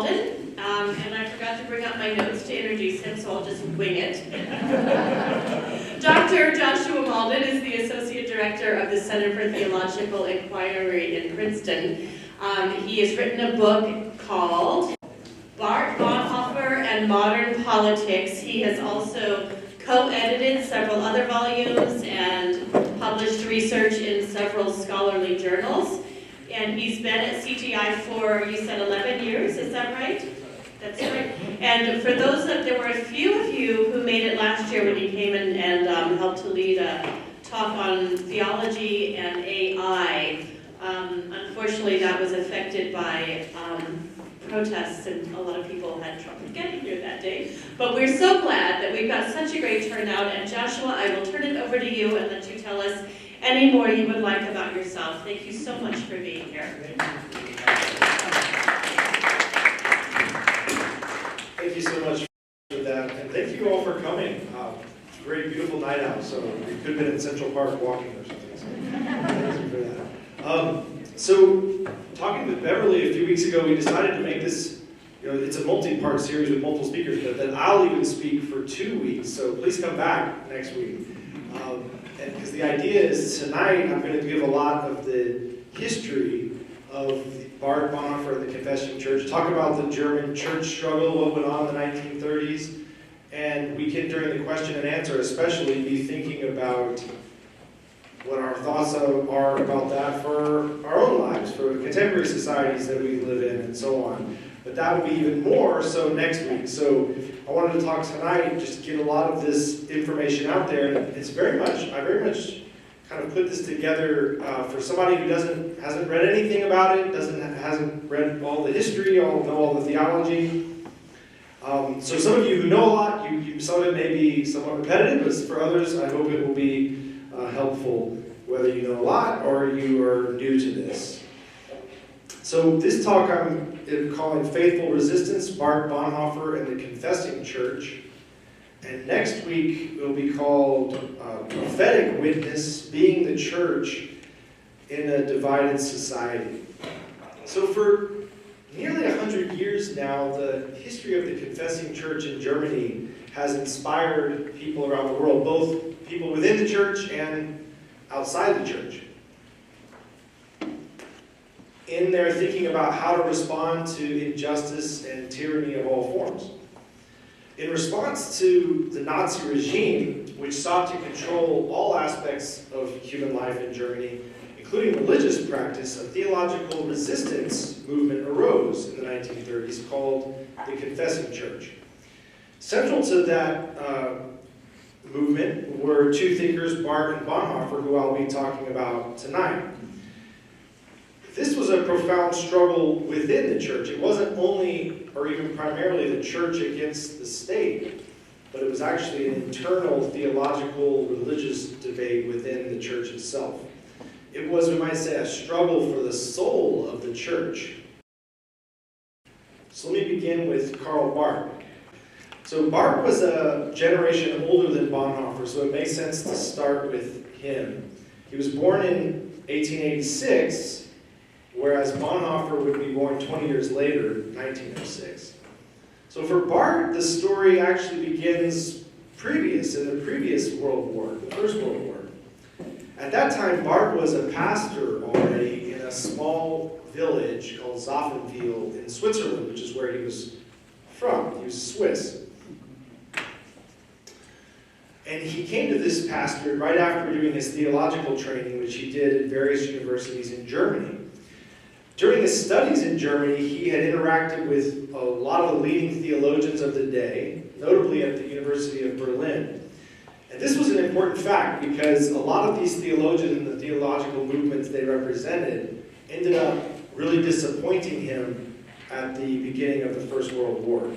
Maulding, and I forgot to bring up my notes to introduce him, so I'll just wing it. Dr. Joshua Maulding is the Associate Director of the Center for Theological Inquiry in Princeton. He has written a book called Karl Barth and Modern Politics. He has also co-edited several other volumes and published research in several scholarly journals. And he's been at CTI for, you said 11 years, is that right? That's right. And for those there were a few of you who made it last year when he came in and helped to lead a talk on theology and AI. Unfortunately, that was affected by protests, and a lot of people had trouble getting here that day. But we're so glad that we've got such a great turnout. And Joshua, I will turn it over to you and let you tell us any more you would like about yourself. Thank you so much for being here. Thank you so much for that, and thank you all for coming. Great, beautiful night out, so we could have been in Central Park walking or something. So thank you for that. So talking with Beverly a few weeks ago, we decided to make this, it's a multi-part series with multiple speakers, but then I'll even speak for 2 weeks, so please come back next week. And because the idea is tonight I'm going to give a lot of the history of Dietrich Bonhoeffer and the Confessing Church, talk about the German church struggle, what went on in the 1930s, and we can, during the question and answer especially, be thinking about what our thoughts are about that for our own lives, for contemporary societies that we live in, and so on. But that will be even more so next week. So I wanted to talk tonight, just to get a lot of this information out there, and I very much kind of put this together for somebody who hasn't read anything about it, hasn't read all the history, know all the theology. So some of you who know a lot, some of it may be somewhat repetitive, but for others, I hope it will be helpful, whether you know a lot or you are new to this. So this talk I'm calling Faithful Resistance, Dietrich Bonhoeffer and the Confessing Church. And next week it will be called Prophetic Witness, Being the Church in a Divided Society. So for nearly 100 years now, the history of the Confessing Church in Germany has inspired people around the world, both people within the church and outside the church, in their thinking about how to respond to injustice and tyranny of all forms. In response to the Nazi regime, which sought to control all aspects of human life in Germany, including religious practice, a theological resistance movement arose in the 1930s called the Confessing Church. Central to that movement were two thinkers, Barth and Bonhoeffer, who I'll be talking about tonight. This was a profound struggle within the church. It wasn't only, or even primarily, the church against the state, but it was actually an internal theological, religious debate within the church itself. It was, we might say, a struggle for the soul of the church. So let me begin with Karl Barth. So Barth was a generation older than Bonhoeffer, so it makes sense to start with him. He was born in 1886, whereas Bonhoeffer would be born 20 years later, 1906. So for Barth, the story actually begins in the previous World War, the First World War. At that time, Barth was a pastor already in a small village called Zoffenwil in Switzerland, which is where he was from. He was Swiss. And he came to this pastorate right after doing his theological training, which he did at various universities in Germany. During his studies in Germany, he had interacted with a lot of the leading theologians of the day, notably at the University of Berlin. And this was an important fact because a lot of these theologians and the theological movements they represented ended up really disappointing him at the beginning of the First World War.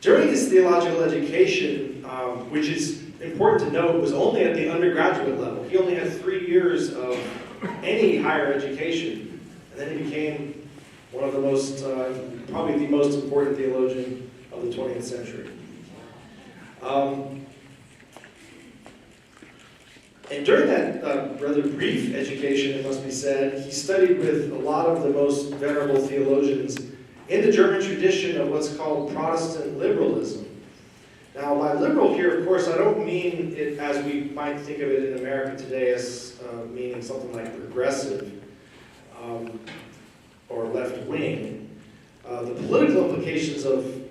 During his theological education, which is important to note, was only at the undergraduate level. He only had 3 years of any higher education, and then he became one of the most, probably the most important theologian of the 20th century. And during that rather brief education, it must be said, he studied with a lot of the most venerable theologians in the German tradition of what's called Protestant liberalism. Now, by liberal here, of course, I don't mean it as we might think of it in America today as meaning something like progressive or left-wing. The political implications of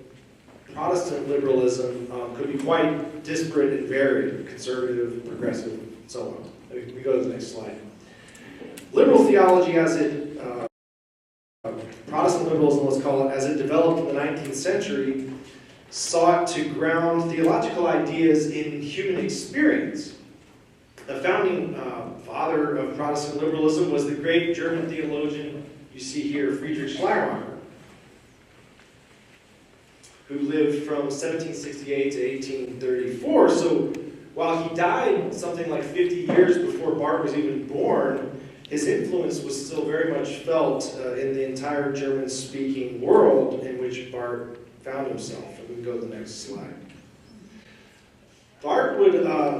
Protestant liberalism could be quite disparate and varied, conservative, progressive, and so on. We go to the next slide. Liberal theology as it, Protestant liberalism, let's call it, as it developed in the 19th century, sought to ground theological ideas in human experience. The founding father of Protestant liberalism was the great German theologian you see here, Friedrich Schleiermacher, who lived from 1768 to 1834. So while he died something like 50 years before Barth was even born, his influence was still very much felt in the entire German-speaking world in which Barth found himself. And we can go to the next slide. Barth would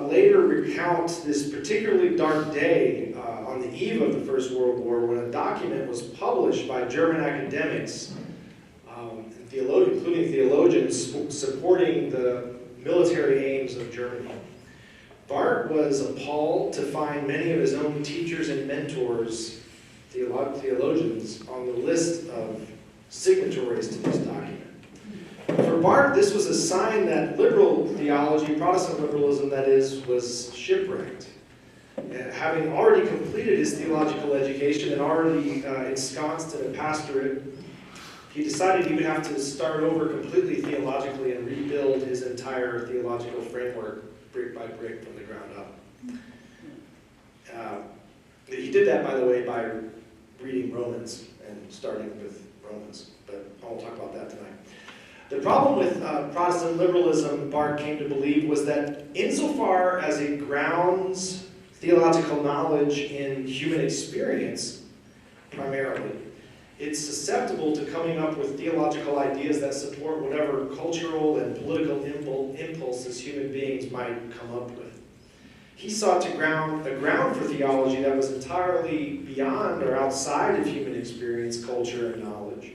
later recount this particularly dark day on the eve of the First World War when a document was published by German academics, including theologians, supporting the military aims of Germany. Barth was appalled to find many of his own teachers and mentors, theologians, on the list of signatories to this document. For Barth, this was a sign that liberal theology, Protestant liberalism that is, was shipwrecked. Having already completed his theological education and already ensconced in a pastorate, he decided he would have to start over completely theologically and rebuild his entire theological framework brick by brick from the ground up. He did that, by the way, by reading Romans and starting with Romans, but I won't talk about that tonight. The problem with Protestant liberalism, Barth came to believe, was that insofar as it grounds theological knowledge in human experience, primarily, it's susceptible to coming up with theological ideas that support whatever cultural and political impulses human beings might come up with. He sought to ground a ground for theology that was entirely beyond or outside of human experience, culture, and knowledge.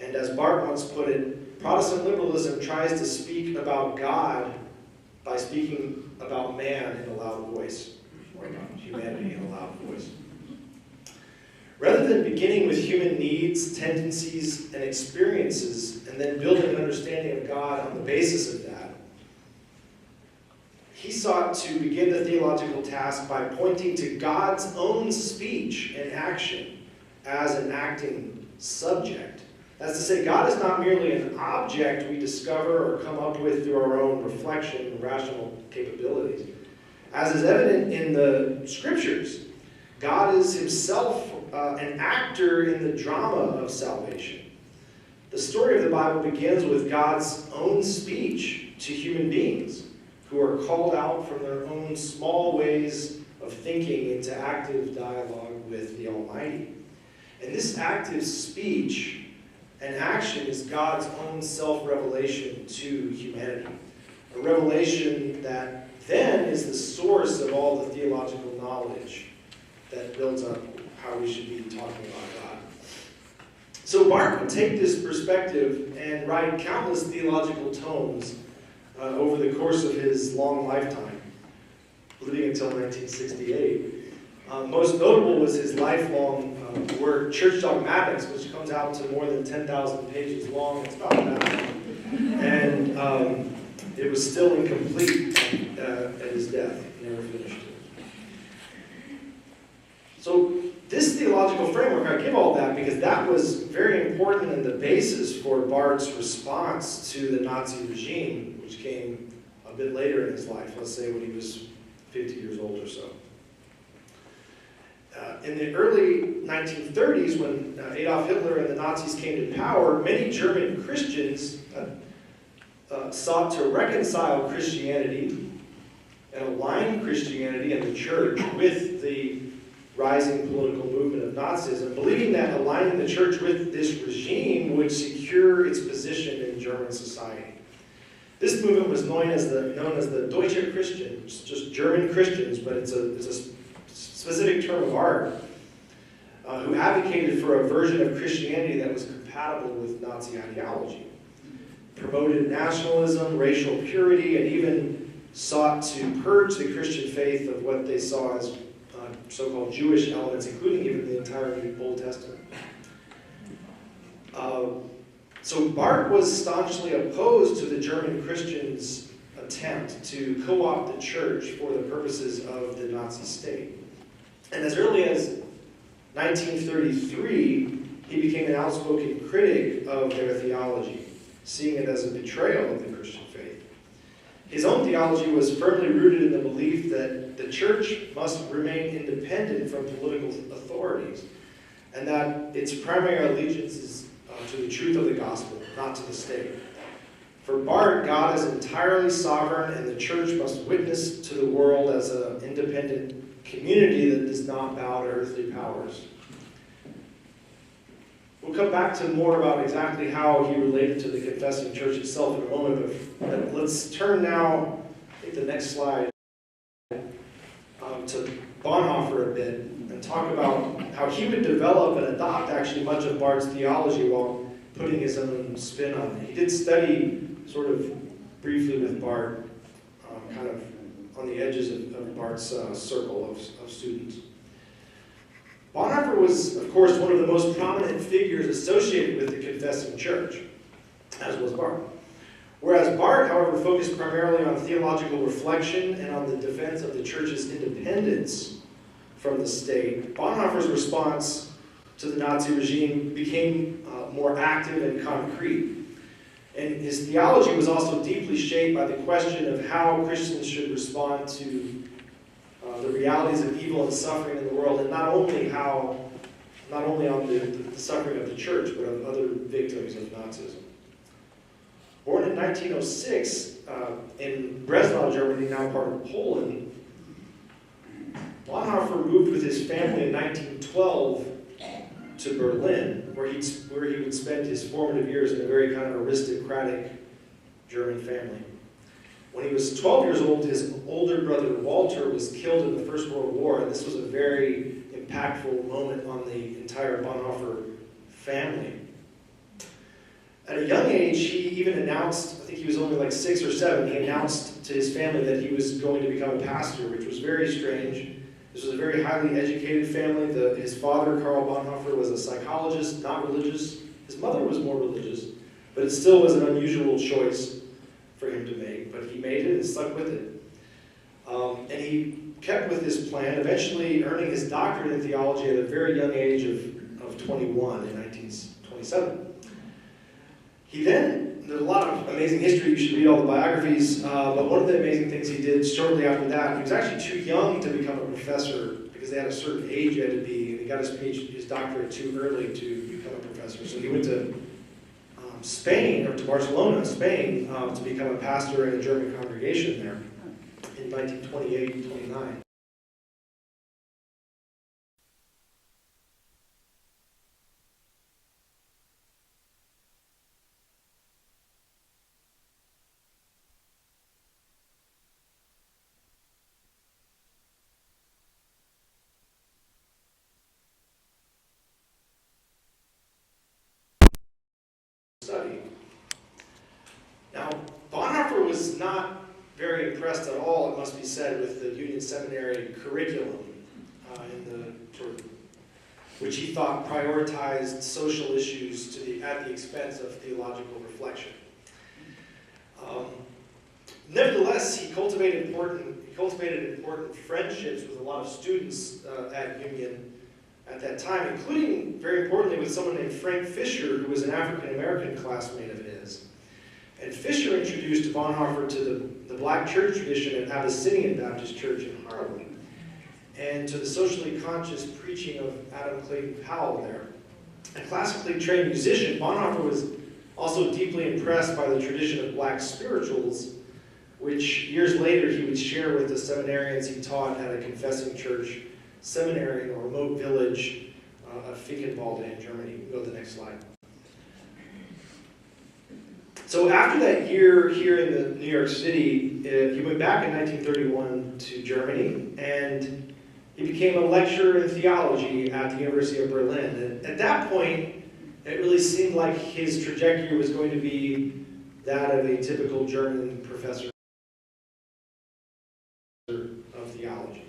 And as Barth once put it, Protestant liberalism tries to speak about God by speaking about man in a loud voice, or about humanity in a loud voice. Rather than beginning with human needs, tendencies, and experiences, and then building an understanding of God on the basis of that, he sought to begin the theological task by pointing to God's own speech and action as an acting subject. That's to say, God is not merely an object we discover or come up with through our own reflection and rational capabilities. As is evident in the scriptures, God is himself an actor in the drama of salvation. The story of the Bible begins with God's own speech to human beings who are called out from their own small ways of thinking into active dialogue with the Almighty. And this active speech and action is God's own self-revelation to humanity. A revelation that then is the source of all the theological knowledge that builds up how we should be talking about God. So Barth would take this perspective and write countless theological tomes over the course of his long lifetime, living until 1968. Most notable was his lifelong work, Church Dogmatics, which comes out to more than 10,000 pages long. It's about that. And it was still incomplete at his death. He never finished it. So this theological framework, I give all that because that was very important and the basis for Barth's response to the Nazi regime, which came a bit later in his life, let's say when he was 50 years old or so. In the early 1930s, when Adolf Hitler and the Nazis came to power, many German Christians sought to reconcile Christianity and align Christianity and the church with the rising political movement of Nazism, believing that aligning the church with this regime would secure its position in German society. This movement was known as the Deutsche Christian, just German Christians, but it's a specific term of art. who advocated for a version of Christianity that was compatible with Nazi ideology, promoted nationalism, racial purity, and even sought to purge the Christian faith of what they saw as so-called Jewish elements, including even the entire Old Testament. So Barth was staunchly opposed to the German Christians' attempt to co-opt the church for the purposes of the Nazi state. And as early as 1933, he became an outspoken critic of their theology, seeing it as a betrayal of the Christian faith. His own theology was firmly rooted in the belief that the church must remain independent from political authorities, and that its primary allegiance is to the truth of the gospel, not to the state. For Barth, God is entirely sovereign, and the church must witness to the world as an independent community that does not bow to earthly powers. We'll come back to more about exactly how he related to the confessing church itself in a moment, but let's turn now, I think the next slide, to Bonhoeffer a bit, and talk about how he would develop and adopt actually much of Barth's theology while putting his own spin on it. He did study sort of briefly with Barth, kind of on the edges of Barth's circle of students. Bonhoeffer was, of course, one of the most prominent figures associated with the confessing church, as was Barth. Whereas Barth, however, focused primarily on theological reflection and on the defense of the church's independence from the state, Bonhoeffer's response to the Nazi regime became more active and concrete. And his theology was also deeply shaped by the question of how Christians should respond to the realities of evil and suffering in the world, and not only on the suffering of the church, but of other victims of Nazism. Born in 1906 in Breslau, Germany, now part of Poland, Bonhoeffer moved with his family in 1912 to Berlin, where he would spend his formative years in a very kind of aristocratic German family. When he was 12 years old, his older brother Walter was killed in the First World War, and this was a very impactful moment on the entire Bonhoeffer family. At a young age, he even announced, I think he was only like 6 or 7, he announced to his family that he was going to become a pastor, which was very strange. This was a very highly educated family. His father, Karl Bonhoeffer, was a psychologist, not religious. His mother was more religious, but it still was an unusual choice for him to make. But he made it and stuck with it. And he kept with this plan, eventually earning his doctorate in theology at a very young age of 21 in 1927. He then, there's a lot of amazing history, you should read all the biographies, but one of the amazing things he did shortly after that, he was actually too young to become a professor because they had a certain age you had to be, and he got his doctorate too early to become a professor. So he went to Spain, or to Barcelona, Spain, to become a pastor in a German congregation there in 1928-29. Now, Bonhoeffer was not very impressed at all, it must be said, with the Union Seminary curriculum, which he thought prioritized social issues at the expense of theological reflection. Nevertheless, he cultivated important friendships with a lot of students at Union at that time, including, very importantly, with someone named Frank Fisher, who was an African-American classmate of his. And Fisher introduced Bonhoeffer to the black church tradition at Abyssinian Baptist Church in Harlem, and to the socially conscious preaching of Adam Clayton Powell there. A classically trained musician, Bonhoeffer was also deeply impressed by the tradition of black spirituals, which years later he would share with the seminarians he taught at a confessing church seminary in a remote village of Finkenwalde in Germany. We'll go to the next slide. So after that year here in New York City, he went back in 1931 to Germany, and he became a lecturer in theology at the University of Berlin. And at that point, it really seemed like his trajectory was going to be that of a typical German professor of theology.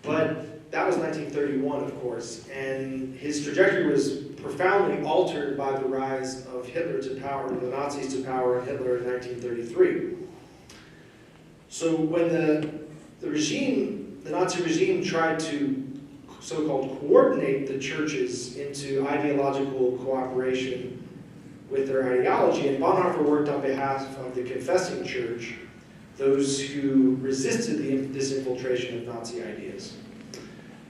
But that was 1931, of course, and his trajectory was profoundly altered by the rise of Hitler to power, the Nazis to power, and Hitler in 1933. So when the Nazi regime tried to so-called coordinate the churches into ideological cooperation with their ideology, and Bonhoeffer worked on behalf of the confessing church, those who resisted this infiltration of Nazi ideas.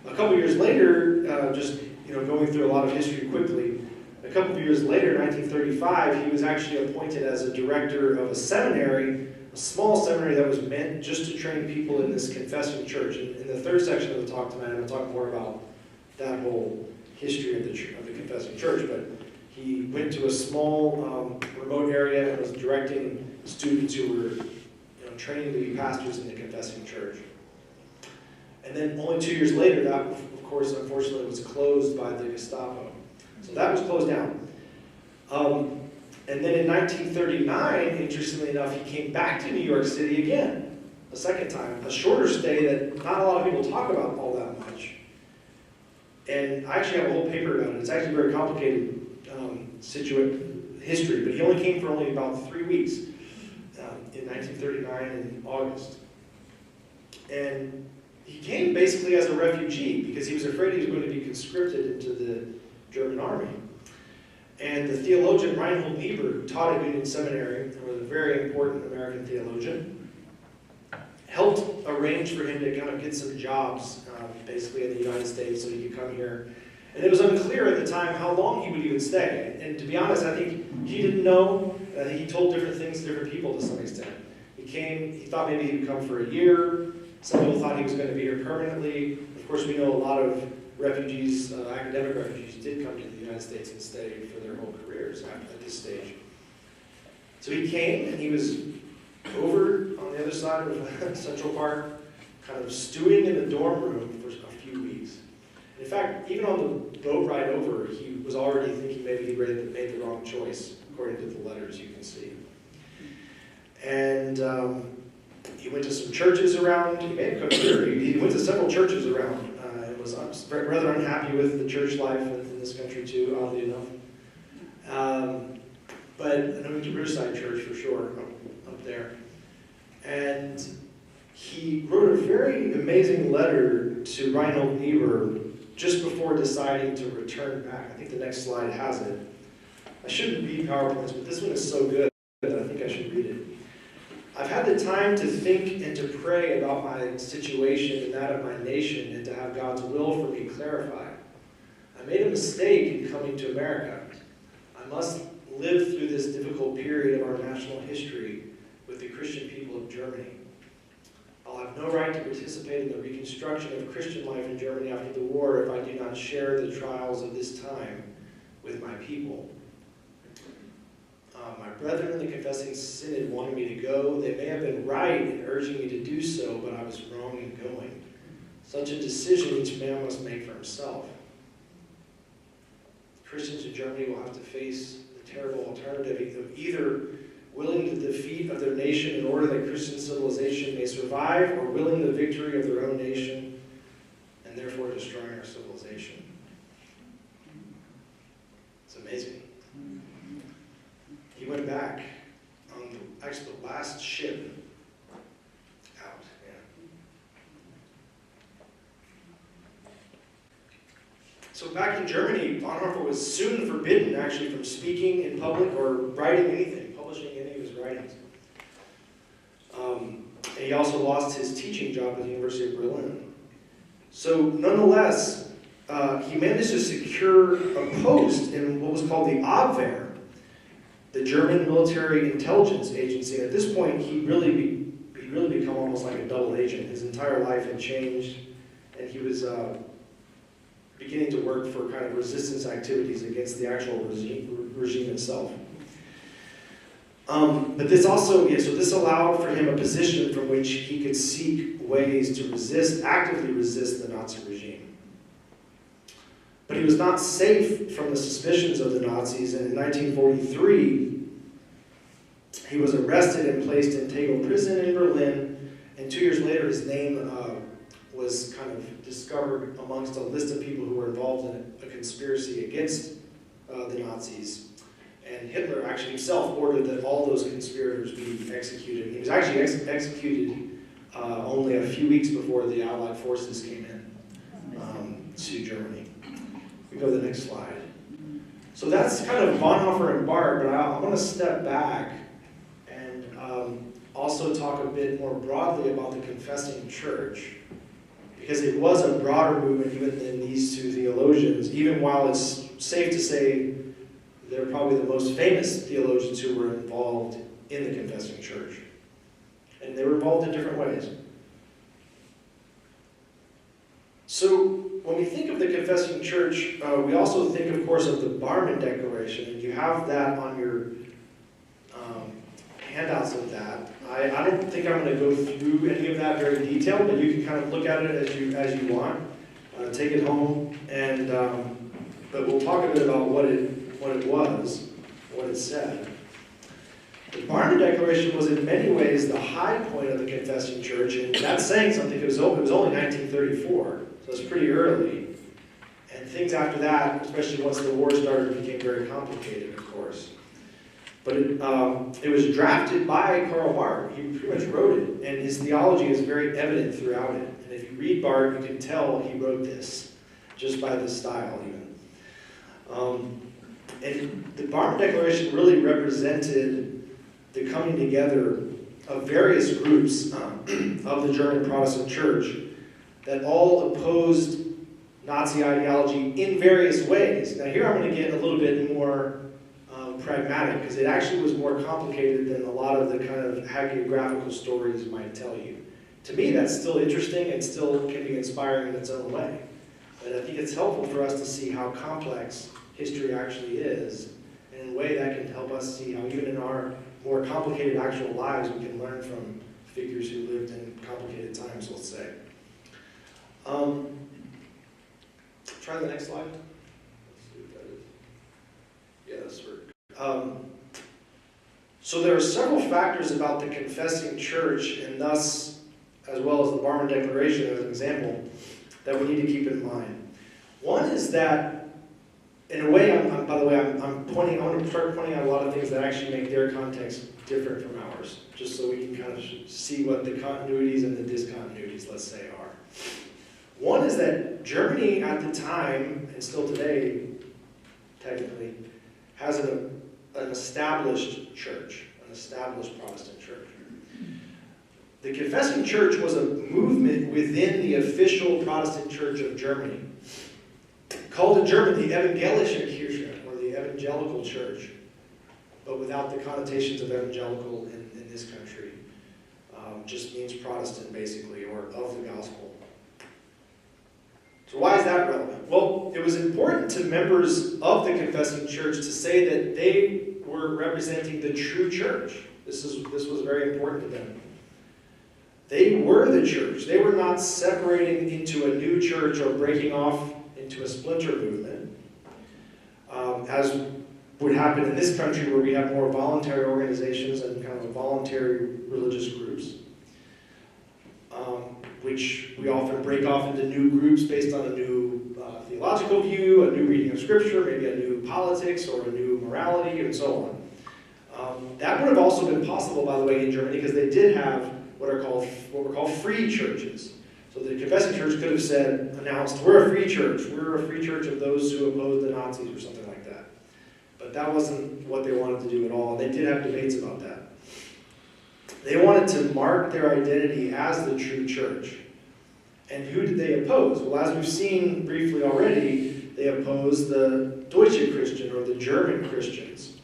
A couple years later, going through a lot of history quickly, a couple of years later, 1935, he was actually appointed as a director of a seminary, a small seminary that was meant just to train people in this confessing church. And in the third section of the talk tonight, I'm going to talk more about that whole history of the confessing church. But he went to a small, remote area and was directing students who were training to be pastors in the confessing church. And then only 2 years later, that, of course, unfortunately, was closed by the Gestapo. So that was closed down. And then in 1939, interestingly enough, he came back to New York City again, a second time. A shorter stay that not a lot of people talk about all that much. And I actually have a whole paper about it. It's actually a very complicated history, but he only came for only about 3 weeks in 1939 in August. And he came basically as a refugee because he was afraid he was going to be conscripted into the German army. And the theologian Reinhold Niebuhr, who taught at Union Seminary and was a very important American theologian, helped arrange for him to kind of get some jobs basically in the United States so he could come here. And it was unclear at the time how long he would even stay. And to be honest, I think he didn't know. I think he told different things to different people to some extent. He thought maybe he would come for a year. Some people thought he was going to be here permanently. Of course, we know a lot of refugees, academic refugees, did come to the United States and stay for their whole careers at this stage. So he came, and he was over on the other side of Central Park, kind of stewing in the dorm room for a few weeks. In fact, even on the boat ride over, he was already thinking maybe he made the wrong choice, according to the letters you can see. And he went to some churches around. He may have come here. He went to several churches around. And was rather unhappy with the church life in this country too, oddly enough. But I went to Riverside Church for sure, up there. And he wrote a very amazing letter to Reinhold Niebuhr just before deciding to return back. I think the next slide has it. I shouldn't read PowerPoints, but this one is so good that I think I should read it. I've had the time to think and to pray about my situation and that of my nation and to have God's will for me clarified. I made a mistake in coming to America. I must live through this difficult period of our national history with the Christian people of Germany. I'll have no right to participate in the reconstruction of Christian life in Germany after the war if I do not share the trials of this time with my people. My brethren in the Confessing Synod wanted me to go. They may have been right in urging me to do so, but I was wrong in going. Such a decision each man must make for himself. Christians in Germany will have to face the terrible alternative of either willing the defeat of their nation in order that Christian civilization may survive, or willing the victory of their own nation and therefore destroying our civilization. It's amazing. He went back on the last ship out. Yeah. So back in Germany, Bonhoeffer was soon forbidden actually from speaking in public or writing anything, publishing any of his writings. And he also lost his teaching job at the University of Berlin. So nonetheless, he managed to secure a post in what was called the Abwehr, the German military intelligence agency. And at this point, he'd really become almost like a double agent. His entire life had changed, and he was beginning to work for kind of resistance activities against the actual regime itself. But this also, so this allowed for him a position from which he could seek ways to actively resist the Nazi regime. But he was not safe from the suspicions of the Nazis, and in 1943, he was arrested and placed in Tegel prison in Berlin, and 2 years later his name was kind of discovered amongst a list of people who were involved in a conspiracy against the Nazis. And Hitler actually himself ordered that all those conspirators be executed. He was actually executed only a few weeks before the Allied forces came in to Germany. We go to the next slide. So that's kind of Bonhoeffer and Barth, but I want to step back and also talk a bit more broadly about the confessing church, because it was a broader movement even than these two theologians, even while it's safe to say they're probably the most famous theologians who were involved in the confessing church. And they were involved in different ways. So when we think of the confessing church, we also think, of course, of the Barmen Declaration, and you have that on your handouts of that. I don't think I'm going to go through any of that very detailed, but you can kind of look at it as you want. Take it home, and but we'll talk a bit about what it was, what it said. The Barmen Declaration was in many ways the high point of the confessing church, and that's saying something. It was only 1934, so it's pretty early. And things after that, especially once the war started, became very complicated, of course. But it was drafted by Karl Barth. He pretty much wrote it, and his theology is very evident throughout it. And if you read Barth, you can tell he wrote this, just by the style even. And the Barmen Declaration really represented the coming together of various groups of the German Protestant Church that all opposed Nazi ideology in various ways. Now here I'm going to get a little bit more pragmatic, because it actually was more complicated than a lot of the kind of hagiographical stories might tell you. To me, that's still interesting and still can be inspiring in its own way. But I think it's helpful for us to see how complex history actually is, and in a way that can help us see how even in our more complicated actual lives we can learn from figures who lived in complicated times, let's say. Try the next slide. Let's see what that is. Yeah, that's right. So there are several factors about the confessing church, and thus, as well as the Barmen Declaration as an example, that we need to keep in mind. One is that, in a way, by the way, I want to start pointing out a lot of things that actually make their context different from ours, just so we can kind of see what the continuities and the discontinuities, let's say, are. One is that Germany at the time, and still today, technically, has an established church, an established Protestant church. The confessing church was a movement within the official Protestant church of Germany, called in German the Evangelische Kirche, or the evangelical church, but without the connotations of evangelical in this country. Just means Protestant, basically, or of the gospel. So why is that relevant? Well, it was important to members of the confessing church to say that they were representing the true church. This was very important to them. They were the church. They were not separating into a new church or breaking off into a splinter movement, as would happen in this country where we have more voluntary organizations and kind of voluntary religious groups, which we often break off into new groups based on a new theological view, a new reading of Scripture, maybe a new politics or a new morality, and so on. That would have also been possible, by the way, in Germany, because they did have what were called free churches. So the confessing church could have announced, we're a free church. We're a free church of those who oppose the Nazis or something like that. But that wasn't what they wanted to do at all. They did have debates about that. They wanted to mark their identity as the true church. And who did they oppose? Well, as we've seen briefly already, they opposed the Deutsche Christian, or the German Christians,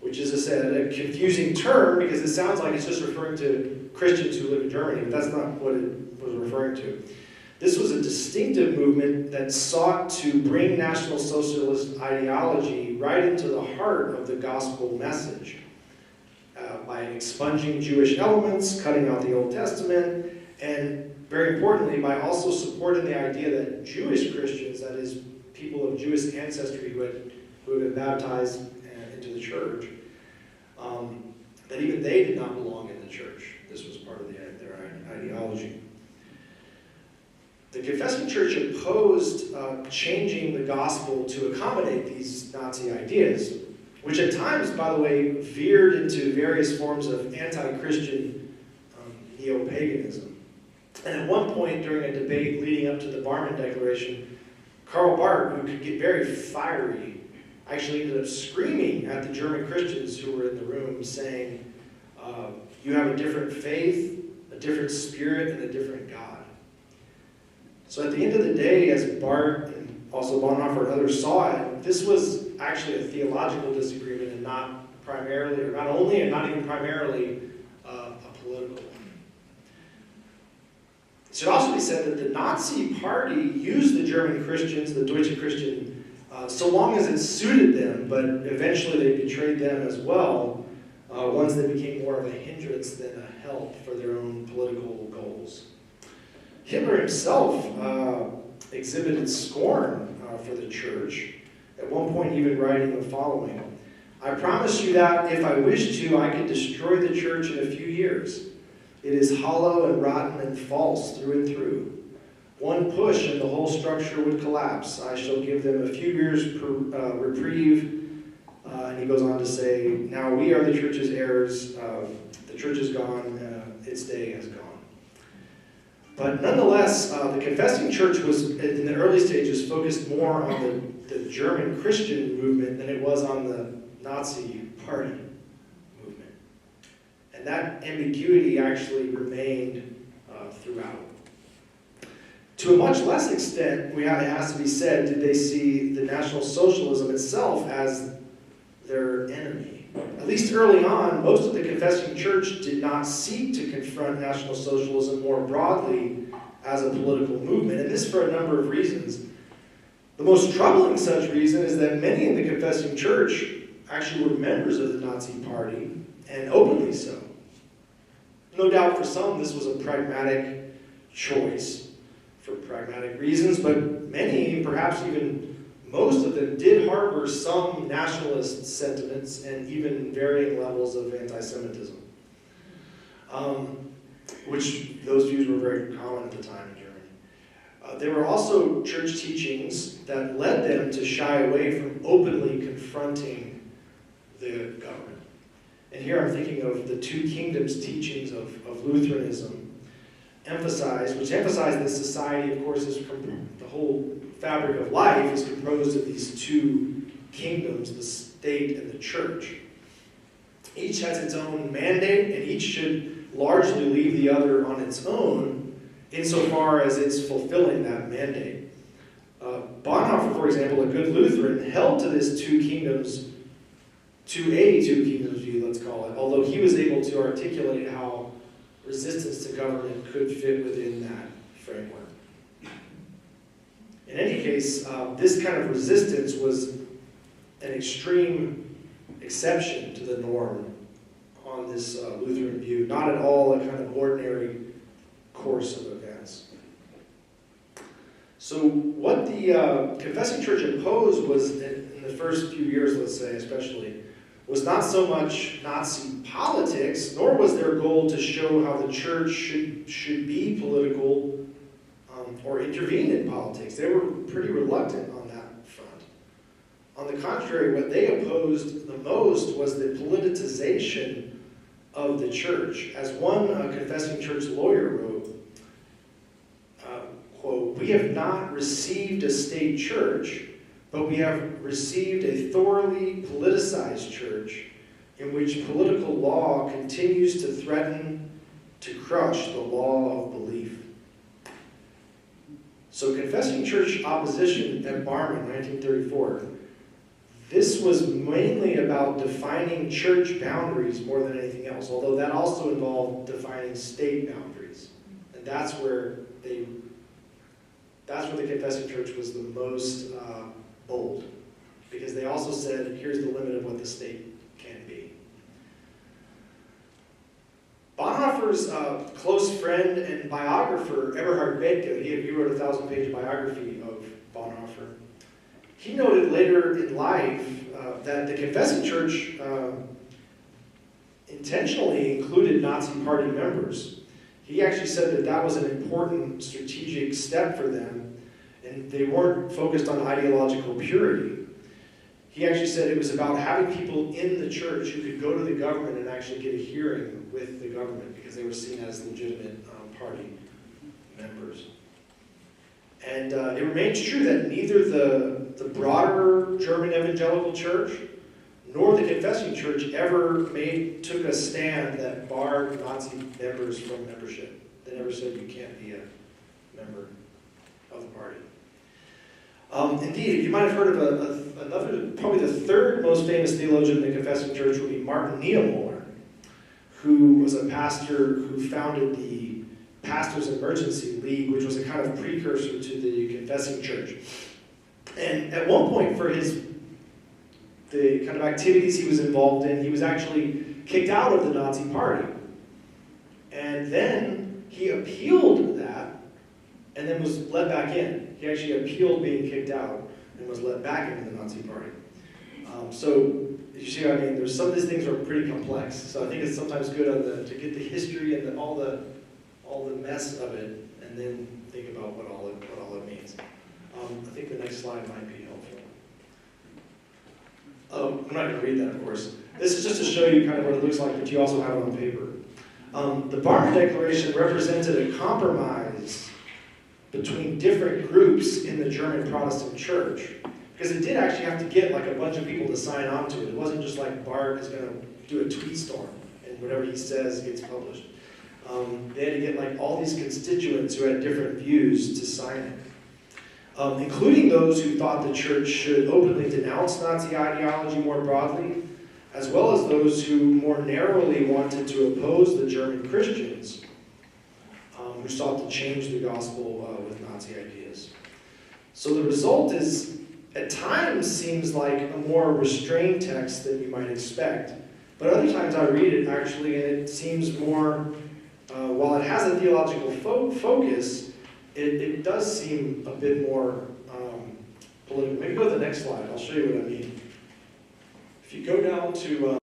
which is a confusing term because it sounds like it's just referring to Christians who live in Germany, but that's not what it was referring to. This was a distinctive movement that sought to bring National Socialist ideology right into the heart of the gospel message. by expunging Jewish elements, cutting out the Old Testament, and very importantly, by also supporting the idea that Jewish Christians, that is, people of Jewish ancestry who had been baptized into the church, that even they did not belong in the church. This was part of their ideology. The Confessing Church opposed changing the gospel to accommodate these Nazi ideas, which at times, by the way, veered into various forms of anti-Christian neo-paganism. And at one point during a debate leading up to the Barmen Declaration, Karl Barth, who could get very fiery, actually ended up screaming at the German Christians who were in the room, saying, you have a different faith, a different spirit, and a different God. So at the end of the day, as Barth and also Bonhoeffer and others saw it, this was actually a theological disagreement and not primarily, or not only, and not even primarily, a political one. It should also be said that the Nazi Party used the German Christians, the Deutsche Christian, so long as it suited them, but eventually they betrayed them as well, once they became more of a hindrance than a help for their own political goals. Hitler himself exhibited scorn for the church, at one point even writing the following: I promise you that if I wished to, I could destroy the church in a few years. It is hollow and rotten and false through and through. One push and the whole structure would collapse. I shall give them a few years reprieve. And he goes on to say, now we are the church's heirs. The church is gone. Its day has gone. But nonetheless, the Confessing Church was, in the early stages, focused more on the German Christian movement than it was on the Nazi Party movement. And that ambiguity actually remained throughout. To a much less extent, it has to be said, did they see the National Socialism itself as their enemy. At least early on, most of the Confessing Church did not seek to confront National Socialism more broadly as a political movement, and this for a number of reasons. The most troubling such reason is that many in the Confessing Church actually were members of the Nazi Party, and openly so. No doubt for some this was a pragmatic choice for pragmatic reasons, but many, perhaps even most of them, did harbor some nationalist sentiments and even varying levels of anti-Semitism, which those views were very common at the time in Germany. There were also church teachings that led them to shy away from openly confronting the government. And here I'm thinking of the two kingdoms teachings of Lutheranism, which emphasized that society, of course, is the whole fabric of life is composed of these two kingdoms, the state and the church. Each has its own mandate, and each should largely leave the other on its own insofar as it's fulfilling that mandate. Bonhoeffer, for example, a good Lutheran, held to this two kingdoms view, let's call it, although he was able to articulate how resistance to government could fit within that framework. In any case, this kind of resistance was an extreme exception to the norm on this Lutheran view, not at all a kind of ordinary course of events. So what the Confessing Church opposed was, in the first few years, let's say especially, was not so much Nazi politics, nor was their goal to show how the church should be political or intervene in politics. They were pretty reluctant on that front. On the contrary, what they opposed the most was the politicization of the church. As one Confessing Church lawyer wrote, quote, "We have not received a state church, but we have received a thoroughly politicized church in which political law continues to threaten to crush the law of belief." So Confessing Church opposition at Barmen, 1934, this was mainly about defining church boundaries more than anything else, although that also involved defining state boundaries. And that's where the Confessing Church was the most bold, because they also said, here's the limit of what the state can be. Bonhoeffer's close friend and biographer, Eberhard Bethge, he wrote a 1,000-page biography of Bonhoeffer. He noted later in life that the Confessing Church intentionally included Nazi Party members. He actually said that that was an important strategic step for them, and they weren't focused on ideological purity. He actually said it was about having people in the church who could go to the government and actually get a hearing with the government because they were seen as legitimate party members. And it remains true that neither the broader German evangelical church nor the Confessing Church ever took a stand that barred Nazi members from membership. They never said you can't be a member of the party. Indeed, you might have heard of another, probably the third most famous theologian in the Confessing Church would be Martin Niemöller, who was a pastor who founded the Pastors Emergency League, which was a kind of precursor to the Confessing Church. And at one point, for the kind of activities he was involved in, he was actually kicked out of the Nazi Party. And then he appealed that, and then was let back in. He actually appealed being kicked out and was let back into the Nazi Party. So you see what I mean? There's some of these things are pretty complex. So I think it's sometimes good to get the history and all the mess of it, and then think about what all it means. I think the next slide might be helpful. I'm not going to read that, of course. This is just to show you kind of what it looks like, but you also have it on paper. The Barmer Declaration represented a compromise between different groups in the German Protestant church, because it did actually have to get like a bunch of people to sign on to it. It wasn't just like Barth is going to do a tweet storm and whatever he says gets published. They had to get like all these constituents who had different views to sign it, including those who thought the church should openly denounce Nazi ideology more broadly, as well as those who more narrowly wanted to oppose the German Christians who sought to change the gospel with Nazi ideas. So the result is, at times, seems like a more restrained text than you might expect, but other times I read it actually, and it seems more, while it has a theological focus, it does seem a bit more political. Maybe go to the next slide. I'll show you what I mean. If you go down to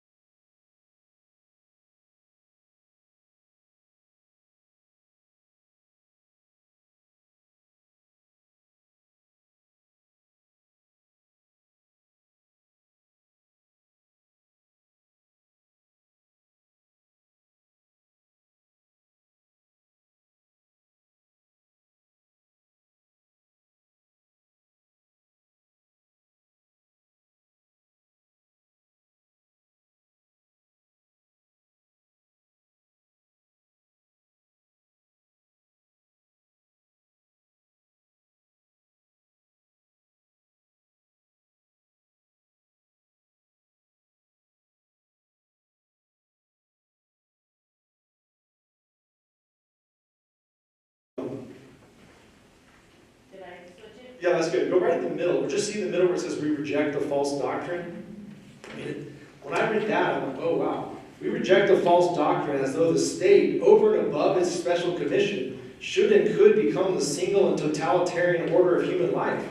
yeah, that's good. Go right in the middle. Just see the middle where it says we reject the false doctrine. I mean, when I read that, I'm like, oh wow. We reject the false doctrine as though the state, over and above its special commission, should and could become the single and totalitarian order of human life.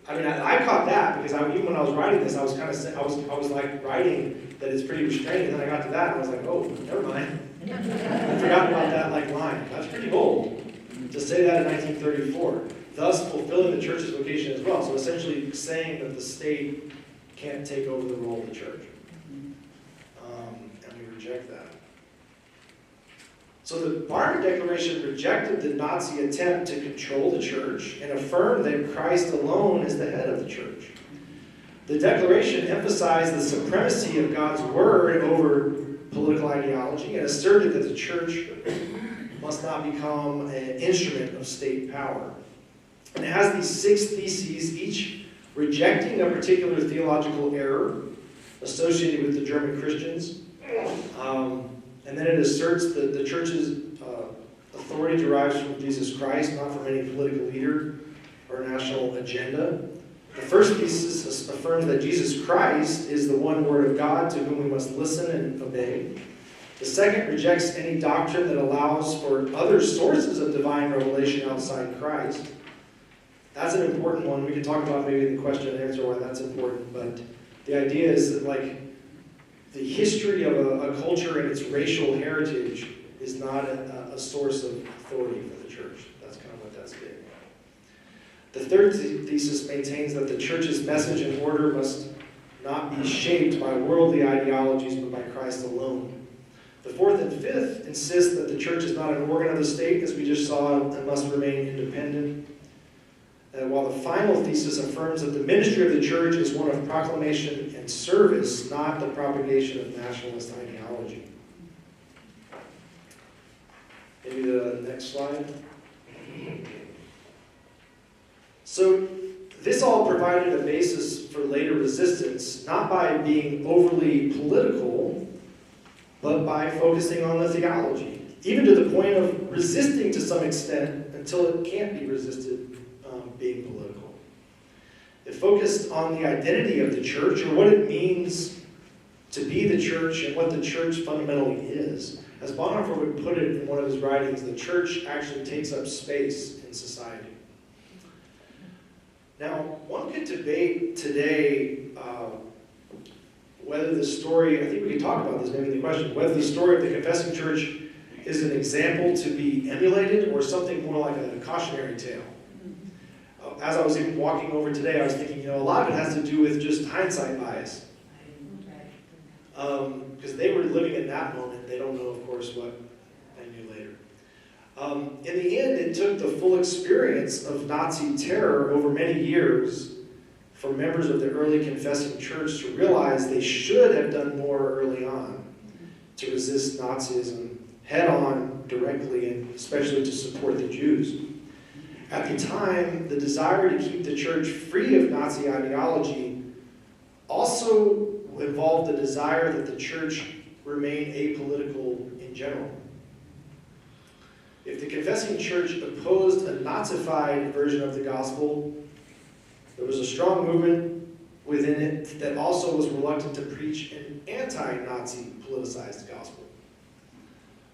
I mean, I caught that because even when I was writing this, I was kind of I was like writing that it's pretty restrained, and then I got to that, and I was like, oh, never mind. I forgot about that like line. That's pretty bold to say that in 1934, thus fulfilling the church's vocation as well. So essentially saying that the state can't take over the role of the church. And we reject that. So the Barmer Declaration rejected the Nazi attempt to control the church and affirmed that Christ alone is the head of the church. The Declaration emphasized the supremacy of God's word over political ideology and asserted that the church must not become an instrument of state power. And it has these 6 theses, each rejecting a particular theological error associated with the German Christians. And then it asserts that the church's authority derives from Jesus Christ, not from any political leader or national agenda. The first thesis affirms that Jesus Christ is the one Word of God to whom we must listen and obey. The second rejects any doctrine that allows for other sources of divine revelation outside Christ. That's an important one. We can talk about maybe the question and answer why that's important, but the idea is that like the history of a culture and its racial heritage is not a source of authority for the church. That's kind of what that's getting at. The third thesis maintains that the church's message and order must not be shaped by worldly ideologies, but by Christ alone. The fourth and fifth insist that the church is not an organ of the state, as we just saw, and must remain independent. While the final thesis affirms that the ministry of the church is one of proclamation and service, not the propagation of nationalist ideology. Maybe the next slide. So this all provided a basis for later resistance, not by being overly political, but by focusing on the theology, even to the point of resisting to some extent until it can't be resisted being political. It focused on the identity of the church, or what it means to be the church and what the church fundamentally is. As Bonhoeffer would put it in one of his writings, the church actually takes up space in society. Now, one could debate today whether the story, I think we could talk about this, maybe the question, whether the story of the confessing church is an example to be emulated or something more like a cautionary tale. As I was even walking over today, I was thinking, a lot of it has to do with just hindsight bias. Because they were living in that moment. They don't know, of course, what they knew later. In the end, it took the full experience of Nazi terror over many years for members of the early confessing church to realize they should have done more early on to resist Nazism head-on, directly, and especially to support the Jews. At the time, the desire to keep the church free of Nazi ideology also involved the desire that the church remain apolitical in general. If the confessing church opposed a Nazified version of the gospel, there was a strong movement within it that also was reluctant to preach an anti-Nazi politicized gospel.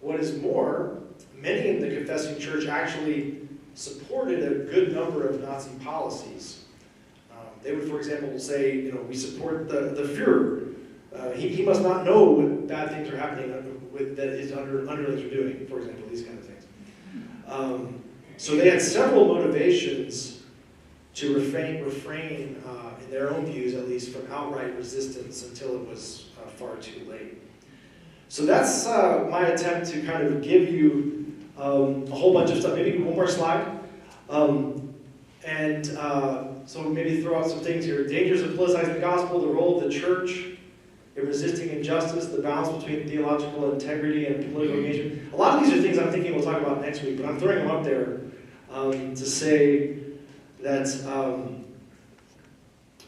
What is more, many in the confessing church actually supported a good number of Nazi policies. They would, for example, say, we support the Führer. He must not know what bad things are happening that his underlings are doing, for example, these kind of things. So they had several motivations to refrain in their own views, at least, from outright resistance until it was far too late. So that's my attempt to kind of give you a whole bunch of stuff. Maybe one more slide. So maybe throw out some things here. Dangers of politicizing the gospel, the role of the church in resisting injustice, the balance between theological integrity and political engagement. A lot of these are things I'm thinking we'll talk about next week, but I'm throwing them up there to say that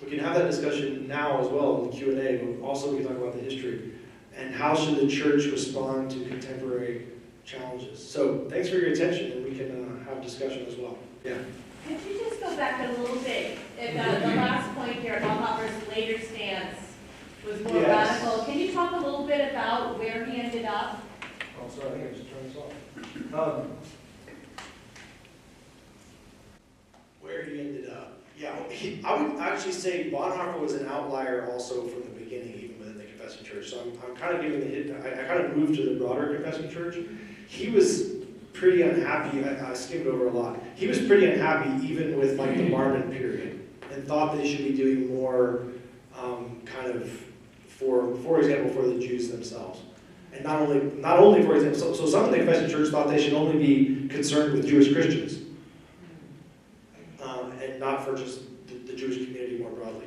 we can have that discussion now as well in the Q&A, but also we can talk about the history and how should the church respond to contemporary challenges. So thanks for your attention, and we can have discussion as well. Yeah. Could you just go back a little bit? The last point here about Bonhoeffer's later stance was more radical. Can you talk a little bit about where he ended up? Oh, sorry, I think I just turned this off. Where he ended up. Yeah, I would actually say Bonhoeffer was an outlier also from the beginning, even within the confessing church. So I'm kind of giving the hit. I kind of moved to the broader confessing church. He was pretty unhappy. I skimmed over a lot. He was pretty unhappy even with like the Marmon period, and thought they should be doing more kind of for example, for the Jews themselves. And not only for example, so some of the confessing church thought they should only be concerned with Jewish Christians, and not for just the Jewish community more broadly.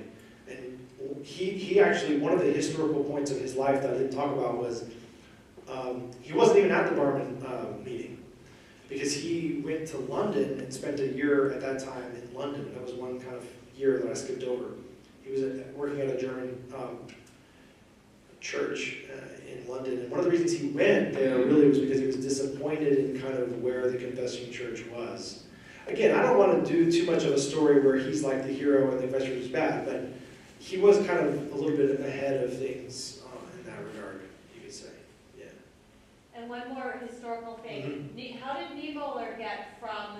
And he actually, one of the historical points of his life that I didn't talk about was he wasn't even at the Barman meeting, because he went to London and spent a year at that time in London. That was one kind of year that I skipped over. He was working at a German church in London, and one of the reasons he went there really was because he was disappointed in kind of where the confessing church was. Again, I don't want to do too much of a story where he's like the hero and the confessing church is bad, but he was kind of a little bit ahead of things in that regard, you could say. Yeah. And one more historical thing. How did Niemöller get from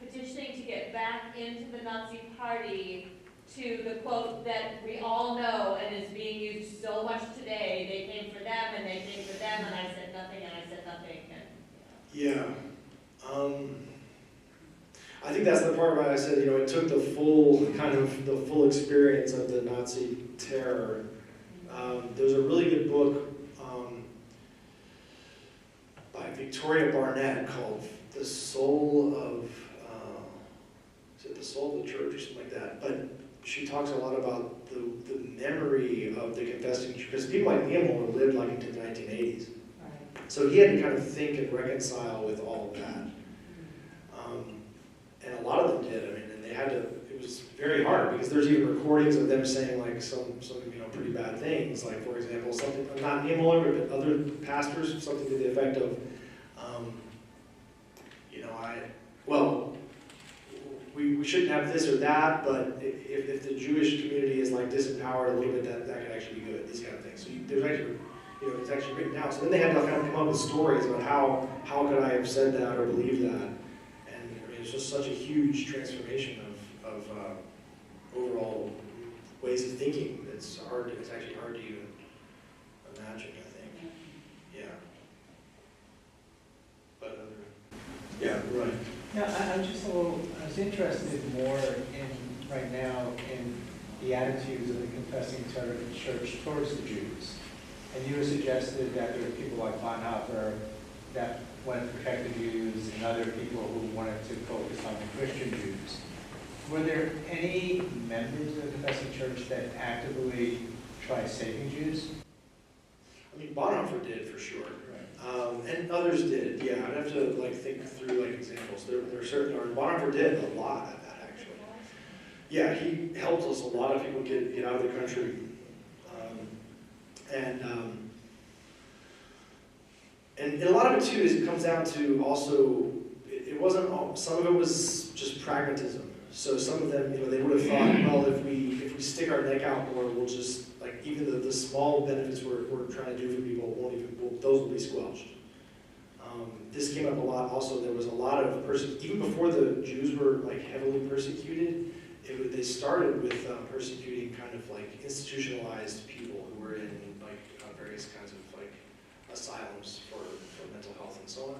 petitioning to get back into the Nazi Party to the quote that we all know and is being used so much today, they came for them and they came for them and I said nothing and I said nothing. And, Yeah. I think that's the part where I said, it took the full experience of the Nazi terror. There's a really good book by Victoria Barnett called The Soul of, is it The Soul of the Church or something like that? But she talks a lot about the memory of the confessing church, because people like Niemöller lived like into the 1980s. So he had to kind of think and reconcile with all of that. And a lot of them did, and they had to, it was very hard, because there's even recordings of them saying like some pretty bad things, like for example, something, not Niemöller, but other pastors, something to the effect of, we shouldn't have this or that, but if the Jewish community is like disempowered a little bit, that could actually be good, these kind of things. So there's actually, it's actually written down. So then they had to kind of come up with stories about how could I have said that or believed that. And it's just such a huge transformation of overall ways of thinking. It's actually hard to even imagine, I think. Yeah. But yeah, right. Yeah, I was interested more right now in the attitudes of the confessing church towards the Jews. And you suggested that there were people like Bonhoeffer that wanted to protect the Jews and other people who wanted to focus on the Christian Jews. Were there any members of the confessing church that actively tried saving Jews? I mean, Bonhoeffer did for sure. Right. And others did, yeah. I'd have to think through examples. There certainly are. Bonhoeffer did a lot of that, actually. Yeah, he helped us a lot of people get out of the country. And a lot of it too it comes down to also, it wasn't all, some of it was just pragmatism. So some of them, they would have thought, well, if we stick our neck out more, we'll just, even the small benefits we're trying to do for people, those will be squelched. This came up a lot also. There was a lot of even before the Jews were heavily persecuted, they started with persecuting kind of institutionalized people who were in various kinds of asylums for mental health and so on.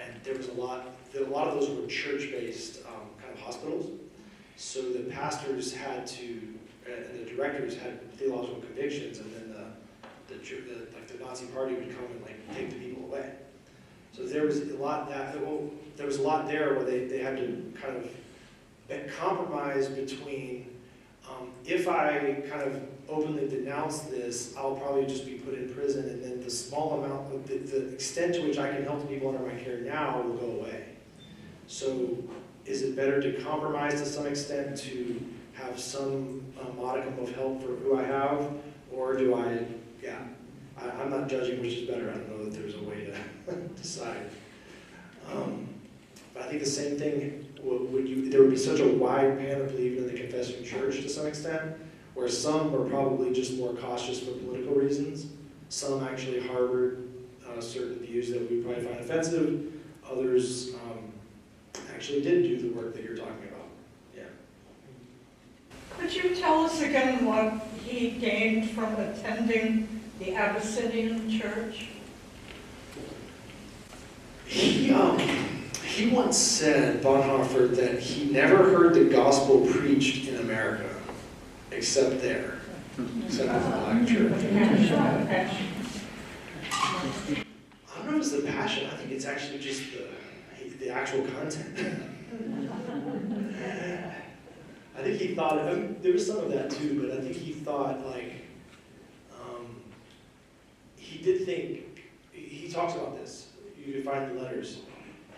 And there was a lot of those were church-based kind of hospitals. So the pastors had to, and the directors had theological convictions, and then the Nazi Party would come and take the people away. So there was a lot there where they had to kind of compromise between if I kind of openly denounce this, I'll probably just be put in prison, and then the small amount, the extent to which I can help the people under my care now will go away. So is it better to compromise to some extent to have some modicum of help for who I have, or do I'm not judging which is better. I don't know that there's a way to decide. But I think the same thing, there would be such a wide panoply even in the confessing church to some extent, where some were probably just more cautious for political reasons. Some actually harbored certain views that we probably find offensive. Others actually did do the work that you're talking about. Yeah. Could you tell us again what he gained from attending the Abyssinian church? He once said, Bonhoeffer, that he never heard the gospel preached in America, except there, except in the black church. I don't know if it's the passion. I think it's actually just the actual content. I think he thought, there was some of that too, but I think he thought he did think, he talks about this, you can find the letters.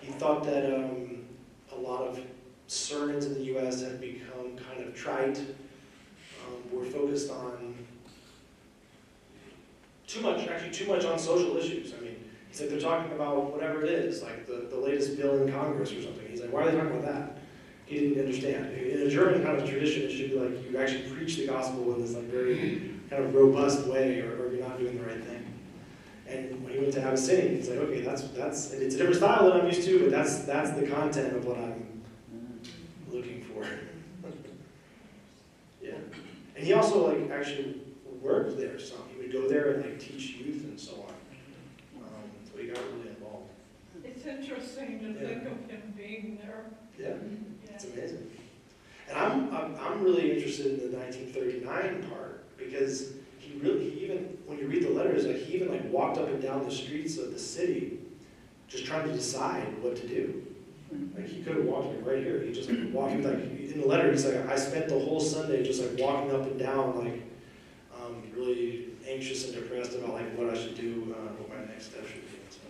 He thought that a lot of sermons in the U.S. had become kind of trite, were focused on too much on social issues. I mean, he said they're talking about whatever it is, like the latest bill in Congress or something. He's like, why are they talking about that? He didn't understand. In a German kind of tradition, it should be like you actually preach the gospel in this very kind of robust way, or you're not doing the right thing. And when he went to Abyssinia, he's like, okay, that's it's a different style than I'm used to, but that's the content of what I'm looking for. Yeah. And he also like actually worked there some. He would go there and like teach youth and so on. So he got really involved. It's interesting to think of him being there. Yeah, it's amazing. And I'm really interested in the 1939 part because he even, when you read the letters, like he even like walked up and down the streets of the city just trying to decide what to do. Like he could have walked like right here. He just like walking like in the letter. He's like, I spent the whole Sunday just like walking up and down, like really anxious and depressed about like what I should do, what my next step should be. So,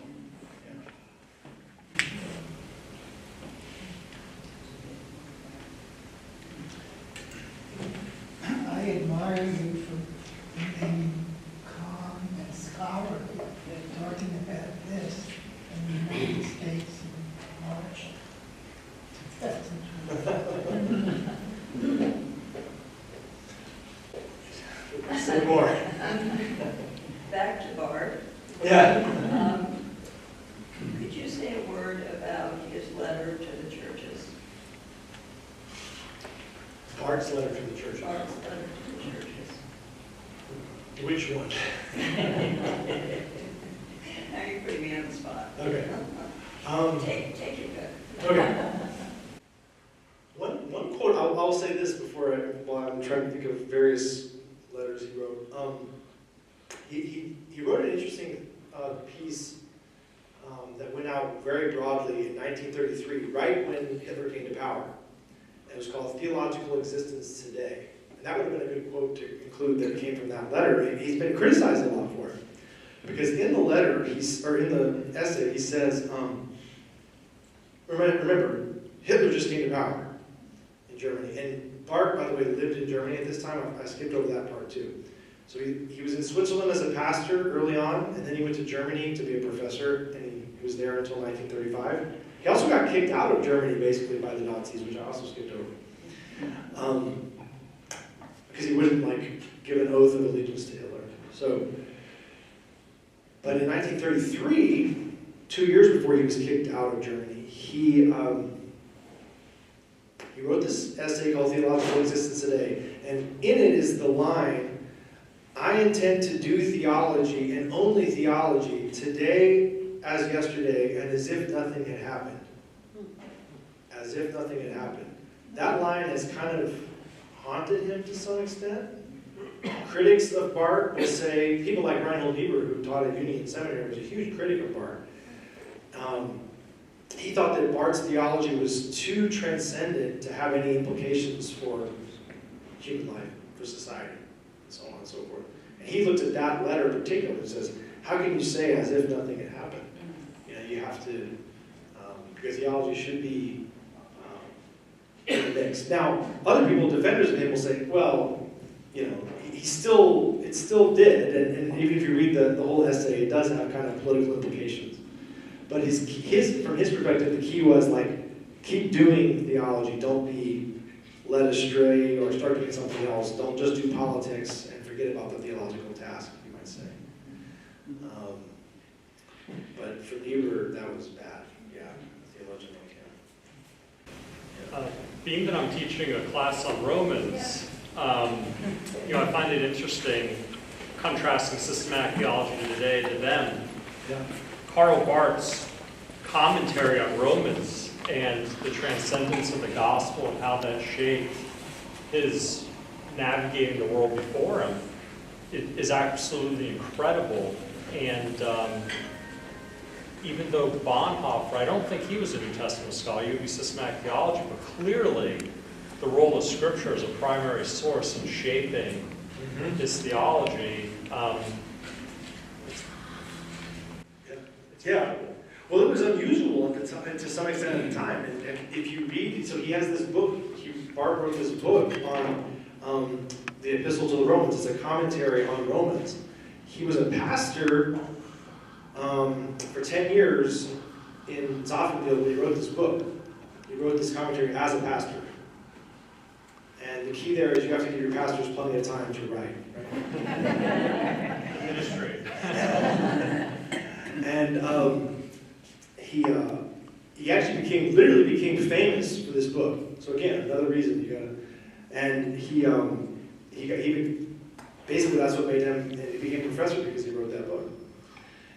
yeah. I admire you for being calm and scholarly, talking about this in the United States and March. That's Say more. Back to Barth. Yeah. Could you say a word about his letter to the churches? Barth's letter to the church. Barth's letter to the churches. Which one? Now you're putting me on the spot. Okay. Take your pick. Okay. One quote, I'll say this before while I'm trying to think of various letters he wrote. He wrote an interesting piece that went out very broadly in 1933, right when Hitler came to power. And it was called Theological Existence Today. And that would have been a good quote to include that came from that letter. He's been criticized a lot for it. Because in the letter, or in the essay, he says, remember, Hitler just came to power in Germany. And Barth, by the way, lived in Germany at this time. I skipped over that part too. So he was in Switzerland as a pastor early on, and then he went to Germany to be a professor, and he was there until 1935. He also got kicked out of Germany, basically, by the Nazis, which I also skipped over. Because he wouldn't, give an oath of allegiance to Hitler. But in 1933, 2 years before he was kicked out of Germany, he wrote this essay called Theological Existence Today, and in it is the line, I intend to do theology and only theology today as yesterday and as if nothing had happened. As if nothing had happened. That line has kind of haunted him to some extent. Critics of Barth will say, people like Reinhold Niebuhr, who taught at Union Seminary, was a huge critic of Barth. He thought that Barth's theology was too transcendent to have any implications for human life, for society, and so on and so forth. And he looked at that letter in particular and says, how can you say as if nothing had happened? You have to, your theology should be in the mix. Now, other people, defenders of him, will say, well, it still did, and even if you read the whole essay, it does have kind of political implications. But from his perspective, the key was keep doing theology. Don't be led astray or start doing something else. Don't just do politics and forget about the theological task, you might say. But for Niebuhr, that was bad. Yeah, theologian like him. Being that I'm teaching a class on Romans, I find it interesting contrasting systematic theology today to them. Yeah. Karl Barth's commentary on Romans and the transcendence of the gospel and how that shaped his navigating the world before him is absolutely incredible. And even though Bonhoeffer, I don't think he was a New Testament scholar, he would be systematic theology, but clearly the role of Scripture as a primary source in shaping his theology. Yeah. Well, it was unusual at the time, to some extent at the time. And if you read, so he has this book, Barth wrote this book on the Epistle to the Romans. It's a commentary on Romans. He was a pastor for 10 years in Zoffenville when he wrote this book. He wrote this commentary as a pastor. And the key there is you have to give your pastors plenty of time to write. Right? Ministry. And he actually literally became famous for this book. So again, another reason you gotta. And he basically that's what made him. He became a professor because he wrote that book.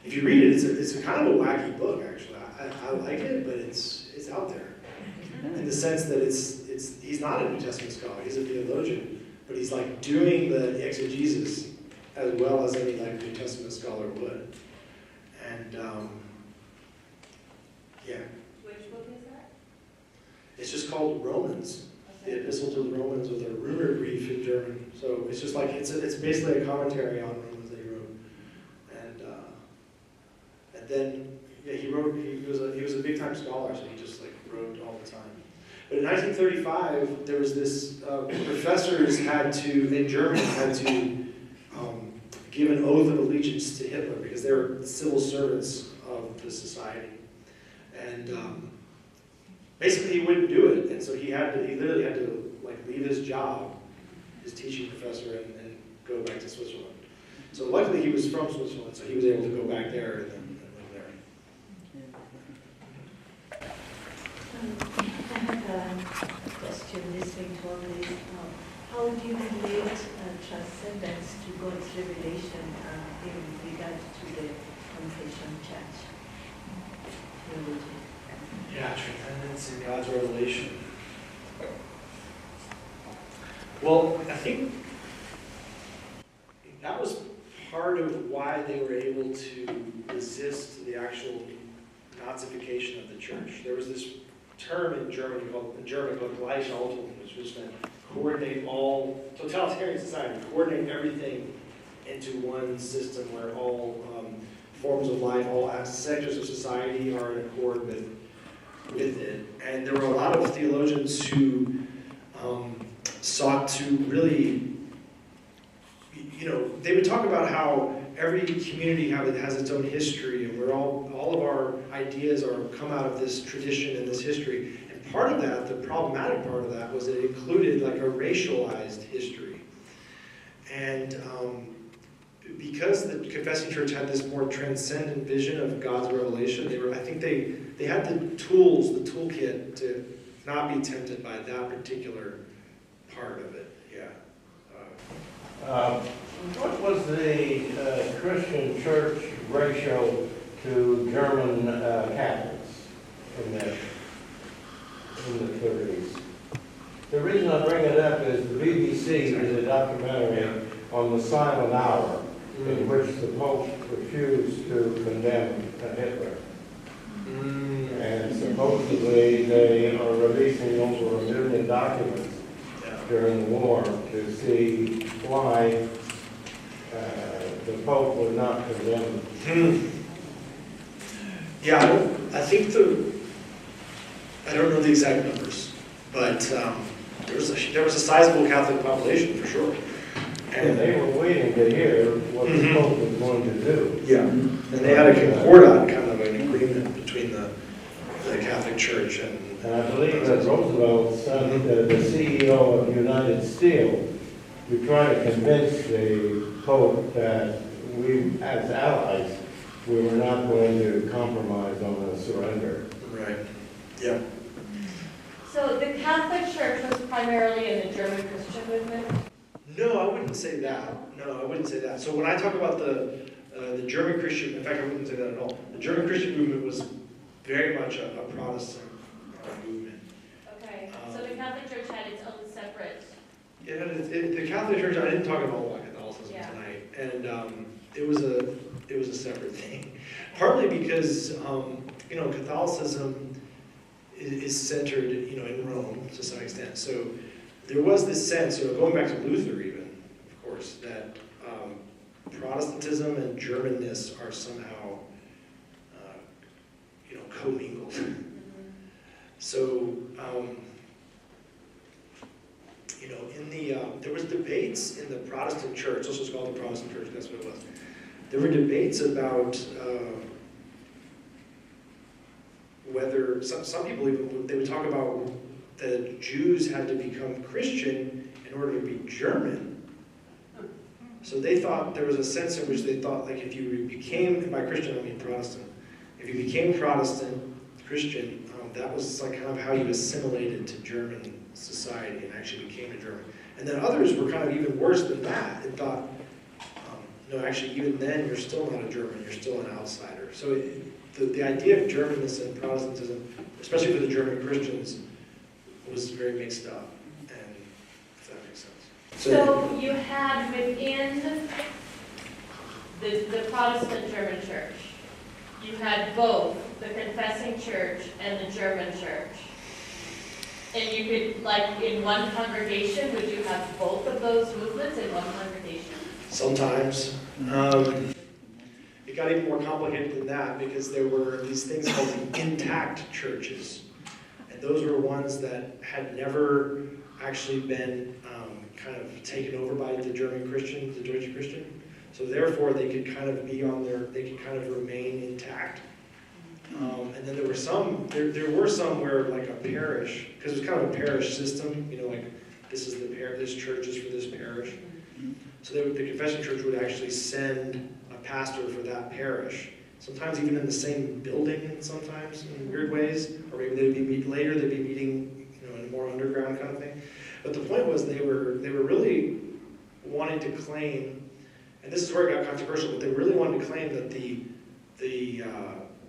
If you read it, it's a kind of a wacky book actually. I like it, but it's out there in the sense that he's not a New Testament scholar. He's a theologian, but he's like doing the exegesis as well as any like New Testament scholar would. And yeah. Which book is that? It's just called Romans. The Epistle to the Romans, with a Römerbrief in German. So it's just like it's basically a commentary on Romans that he wrote. And then yeah, he was a big time scholar, so he just like wrote all the time. But in 1935, there was this professors in Germany had to give an oath of allegiance to Hitler because they were civil servants of the society, and basically he wouldn't do it, and so he literally had to like leave his job, his teaching professor, and go back to Switzerland. So luckily he was from Switzerland, so he was able to go back there and live there. I have a question listening to all this. How do you relate transcendence to God's revelation in regard to the confession church theology? Yeah, transcendence in God's revelation. Well, I think that was part of why they were able to resist the actual Nazification of the church. There was this term in German called Gleichschaltung, which was meant coordinate all totalitarian society, coordinate everything into one system where all forms of life, all sectors of society are in accord with it. And there were a lot of theologians who sought to really, they would talk about how every community has its own history, and we're all of our ideas come out of this tradition and this history. And part of that, the problematic part of that, was it included like a racialized history. And because the confessing church had this more transcendent vision of God's revelation, I think they had the tools, the toolkit to not be tempted by that particular part of it. Yeah. What was the Christian church ratio to German Catholics in the 30s? The reason I bring it up is the BBC did a documentary on the silent hour in which the Pope refused to condemn Hitler. And supposedly they are releasing over 1 million documents during the war to see why the Pope would not condemn him. Yeah, I don't know the exact numbers, but there was a sizable Catholic population for sure. And they were waiting to hear what the Pope was going to do. Yeah, and they had a concordat kind of an agreement between the Catholic Church and I believe that Roosevelt sent the CEO of United Steel to try to convince the Pope that we, as allies, we were not going to compromise on the surrender. Right. Yeah. So the Catholic Church was primarily in the German Christian movement? No, I wouldn't say that. No, I wouldn't say that. So when I talk about the German Christian, in fact, I wouldn't say that at all. The German Christian movement was very much a Protestant movement. Okay, so the Catholic Church had its own separate... Yeah, the Catholic Church, I didn't talk at all about Catholicism tonight, and it was a separate thing. Partly because, Catholicism is centered, in Rome to some extent. So there was this sense, going back to Luther even, of course, that Protestantism and Germanness are somehow, commingled. So, there was debates in the Protestant church, this was called the Protestant church, that's what it was. There were debates about whether, some people even, they would talk about that Jews had to become Christian in order to be German. So they thought there was a sense in which they thought, like, if you became, and by Christian I mean Protestant, if you became Protestant Christian, that was like kind of how you assimilated to German society and actually became a German. And then others were kind of even worse than that and thought, no, actually, even then, you're still not a German, you're still an outsider. So the idea of Germanness and Protestantism, especially for the German Christians, was very mixed up, and if that makes sense. So you had within the Protestant German church, you had both the confessing church and the German church. And you could, like, in one congregation, would you have both of those movements in one congregation? Sometimes. It got even more complicated than that because there were these things called the intact churches. And those were ones that had never actually been kind of taken over by the German Christian, the Deutsche Christian. So therefore they could kind of be on they could kind of remain intact. And then there were some where like a parish, because it was kind of a parish system, you know, like this is the this church is for this parish. So the confession church would actually send a pastor for that parish, sometimes even in the same building, sometimes in weird ways, or maybe they'd be meeting, you know, in a more underground kind of thing. But the point was they were really wanting to claim, and this is where it got controversial, but they really wanted to claim that the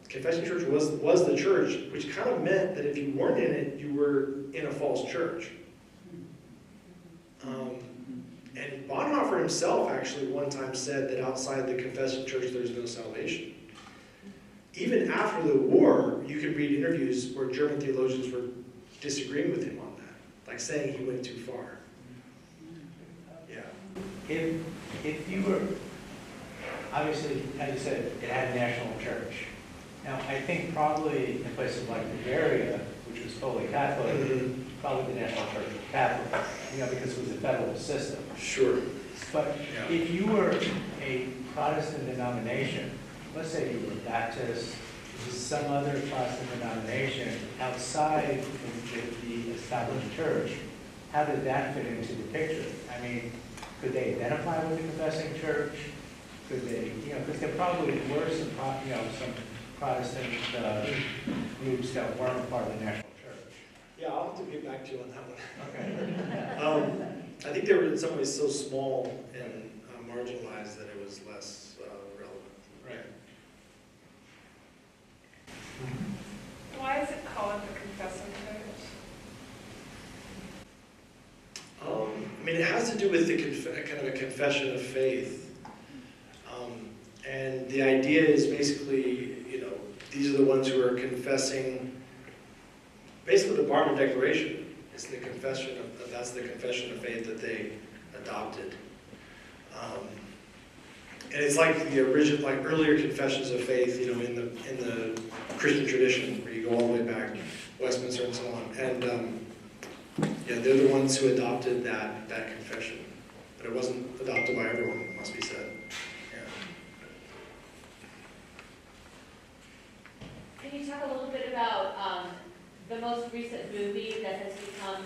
confession church was the church, which kind of meant that if you weren't in it, you were in a false church. And Bonhoeffer himself actually one time said that outside the confession church there's no salvation. Even after the war, you could read interviews where German theologians were disagreeing with him on that, like saying he went too far. Yeah. If you were, obviously, as you said, it had a national church. Now, I think probably in places like Bavaria, which was totally Catholic, probably the national church was Catholic, you know, because it was a federal system. Sure. But Yeah. if you were a Protestant denomination, let's say you were Baptist, some other Protestant denomination outside the established church, how did that fit into the picture? I mean, could they identify with the confessing church? Could they, you know, because there probably were some Protestant groups that weren't a part of the national church. Yeah, I'll have to get back to you on that one. Okay. I think they were in some ways so small and marginalized that it was less relevant. Right. Why is it called the confessing church? I mean, it has to do with the kind of a confession of faith. And the idea is basically, you know, these are the ones who are confessing, basically the Barmer Declaration is the confession of, that's the confession of faith that they adopted. And it's like the original, like earlier confessions of faith, you know, in the Christian tradition, where you go all the way back, Westminster and so on. And yeah, they're the ones who adopted that confession. But it wasn't adopted by everyone, it must be said. Can you talk a little bit about the most recent movie that has become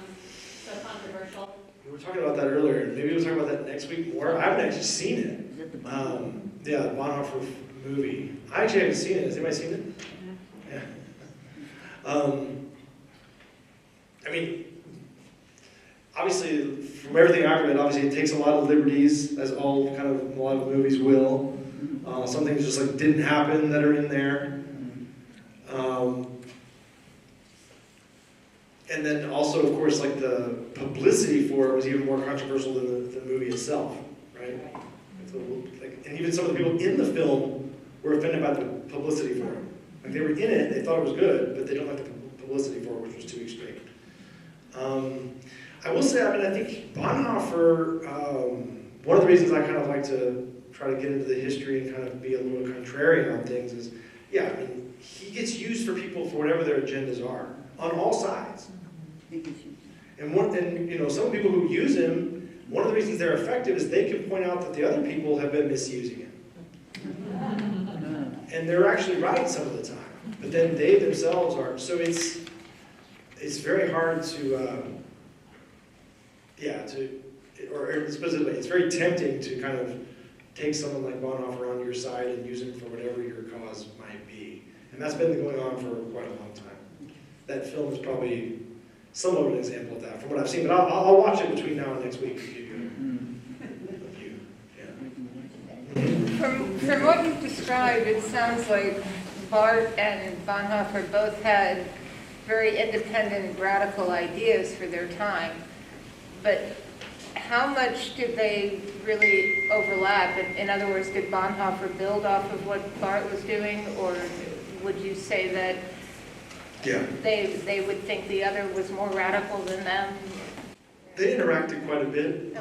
so controversial? We were talking about that earlier. Maybe we'll talk about that next week more. I haven't actually seen it. Is it the Yeah, the Bonhoeffer movie. I actually haven't seen it. Has anybody seen it? Yeah. I mean, obviously, from everything I've read, obviously it takes a lot of liberties, as all kind of a lot of movies will. Some things just like didn't happen that are in there. And then also, of course, like the publicity for it was even more controversial than the movie itself, right? So, like, and even some of the people in the film were offended by the publicity for it. Like they were in it, they thought it was good, but they don't like the publicity for it, which was too extreme. I will say, I mean, I think Bonhoeffer, one of the reasons I kind of like to try to get into the history and kind of be a little contrarian on things is, yeah, I mean, he gets used for people for whatever their agendas are, on all sides. And you know, some people who use him, one of the reasons they're effective is they can point out that the other people have been misusing him. And they're actually right some of the time. But then they themselves are. So it's very hard to or specifically, it's very tempting to kind of take someone like Bonhoeffer on your side and use him for whatever your cause might be. And that's been going on for quite a long time. That film is probably somewhat of an example of that from what I've seen, but I'll watch it between now and next week to give you a view. Yeah. From what you've described, it sounds like Barth and Bonhoeffer both had very independent, radical ideas for their time. But how much did they really overlap? In other words, did Bonhoeffer build off of what Barth was doing, or would you say that they would think the other was more radical than them? They interacted quite a bit,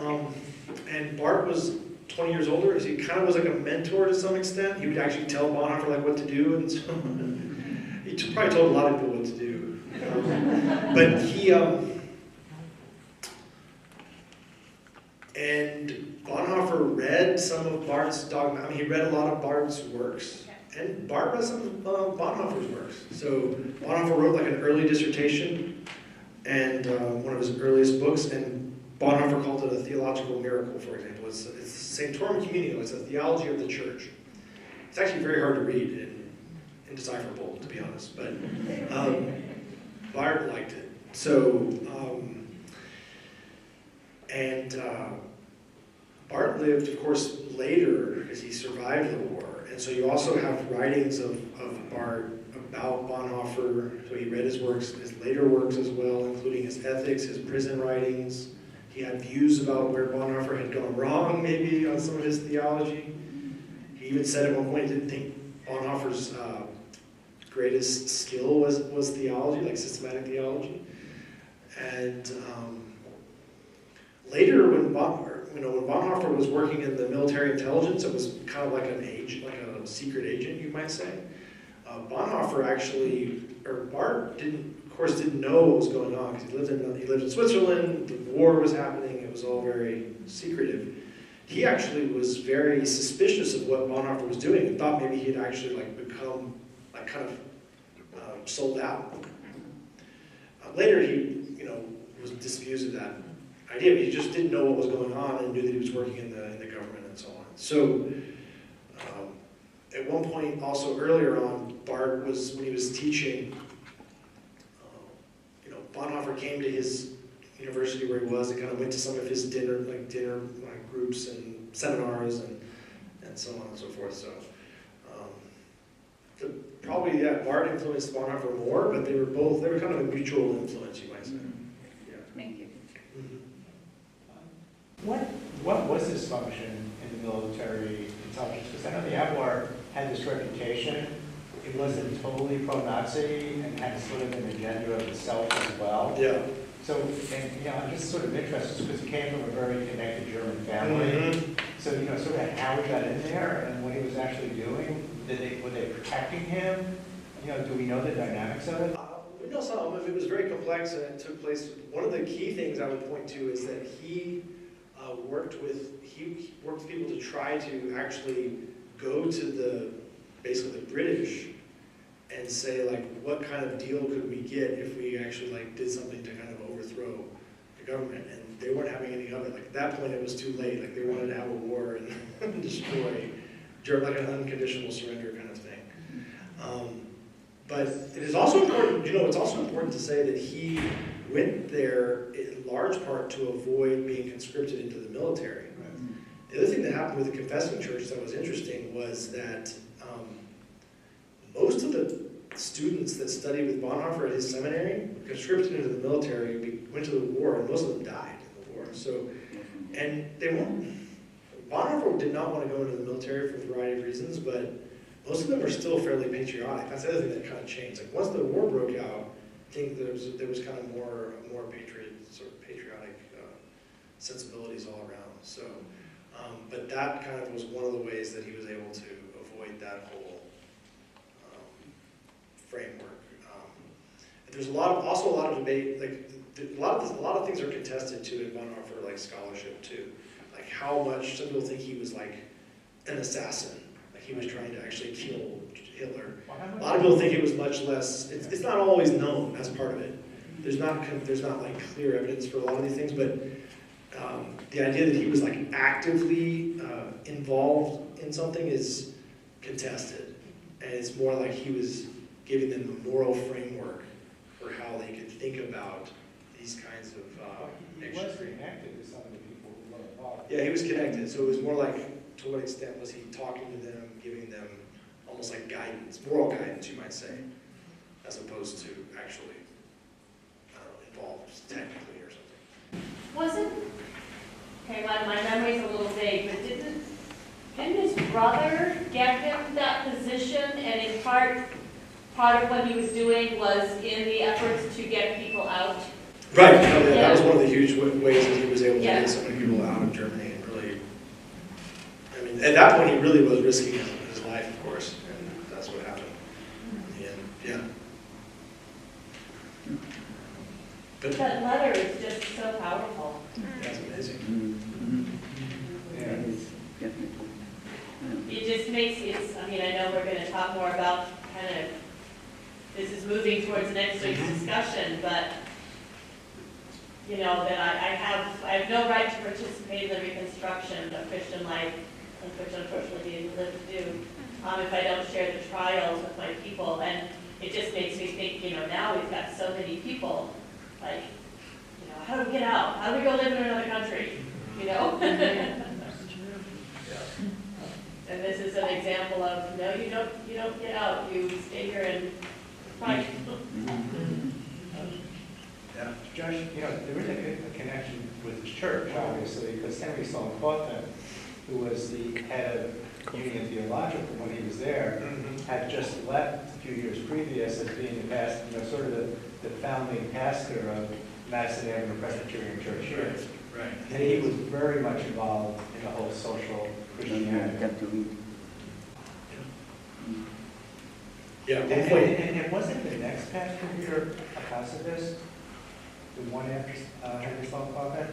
and Barth was 20 years older, so he kind of was like a mentor to some extent. He would actually tell Bonhoeffer like what to do, and so he probably told a lot of people what to do. But he, and Bonhoeffer read some of Barth's dogma. I mean, he read a lot of Barth's works, and Barth read some of Bonhoeffer's works. So Bonhoeffer wrote like an early dissertation, and one of his earliest books, and Bonhoeffer called it a theological miracle, for example. It's Sanctorum Communio. It's a theology of the church. It's actually very hard to read and indecipherable, to be honest, but Barth liked it. So, Barth lived, of course, later because he survived the war, and so you also have writings of Barth about Bonhoeffer. So he read his works, his later works as well, including his ethics, his prison writings. He had views about where Bonhoeffer had gone wrong, maybe, on some of his theology. He even said at one point he didn't think Bonhoeffer's greatest skill was theology, like systematic theology. And later, when Bonhoeffer was working in the military intelligence, it was kind of like an agent, like a secret agent, you might say. Bonhoeffer actually, or Barth didn't know what was going on because he lived in Switzerland. The war was happening. It was all very secretive. He actually was very suspicious of what Bonhoeffer was doing and thought maybe he had actually become kind of sold out. Later, he was disabused of that idea, but he just didn't know what was going on and knew that he was working in the government and so on. So. At one point, also earlier on, Barth was, when he was teaching, Bonhoeffer came to his university where he was and kind of went to some of his dinner groups and seminars and so on and so forth. So, probably, Barth influenced Bonhoeffer more, but they were kind of a mutual influence, you might say. Yeah. Thank you. What was his function in the military intelligence? Because I know the Abwehr had this reputation. It wasn't totally pro-Nazi and had sort of an agenda of itself as well. Yeah. So, I'm just sort of interested because he came from a very connected German family. Mm-hmm. So, sort of how he got in there and what he was actually doing. Were they protecting him? Do we know the dynamics of it? We know some of it. It was very complex and it took place. One of the key things I would point to is that he worked with people to try to actually go to basically the British and say what kind of deal could we get if we actually did something to kind of overthrow the government, and they weren't having any of it. At that point it was too late. They wanted to have a war and destroy Germany, an unconditional surrender kind of thing. But it is also important, it's also important to say that he went there in large part to avoid being conscripted into the military. The other thing that happened with the confessing church that was interesting was that most of the students that studied with Bonhoeffer at his seminary conscripted into the military, went to the war, and most of them died in the war. So, and Bonhoeffer did not want to go into the military for a variety of reasons, but most of them were still fairly patriotic. That's the other thing that kind of changed. Once the war broke out, I think there was kind of more patriotic sensibilities all around. So. But that kind of was one of the ways that he was able to avoid that whole framework. There's also a lot of debate. A lot of things are contested too in Bonhoeffer, scholarship too. How much some people think he was an assassin, he was trying to actually kill Hitler. A lot of people think it was much less. It's not always known. That's part of it. There's not clear evidence for a lot of these things, but. the idea that he was like actively involved in something is contested. And it's more like he was giving them a moral framework for how they could think about these kinds of He was connected to some of the people who were involved. Yeah, he was connected, so it was more like, to what extent was he talking to them, giving them almost like guidance, moral guidance, you might say, as opposed to actually, I don't know, involved technically or something. Wasn't, okay, my memory's a little vague, but didn't his brother get him that position, and in part of what he was doing was in the efforts to get people out? Right, that was one of the huge ways that he was able to Yeah. get so many people out of Germany, and really, I mean, at that point, he really was risking his life, of course, and that's what happened in the end, yeah. But That letter is just so powerful. that's amazing. Yeah. It just makes it, I mean, I know we're going to talk more about kind of, this is moving towards next week's discussion, but, you know, that I have no right to participate in the reconstruction of Christian life, which unfortunately didn't live to do, if I don't share the trials with my people. And it just makes me think, you know, now we've got so many people, like, you know, how do we get out? How do we go live in another country? You know? And this is an example of, no, you don't get out, you stay here and fight. Yeah. Josh, you know, there is a connection with the church, obviously, because Henry Sloane Coffin, who was the head of Union Theological when he was there, had just left a few years previous as being the pastor, you know, sort of the founding pastor of Madison Avenue Presbyterian Church here. Right. And he was very much involved in the whole social Christianity. Yeah, And, one and, point. and wasn't the next pastor here a pacifist? The one after Henry Sloane Coffin?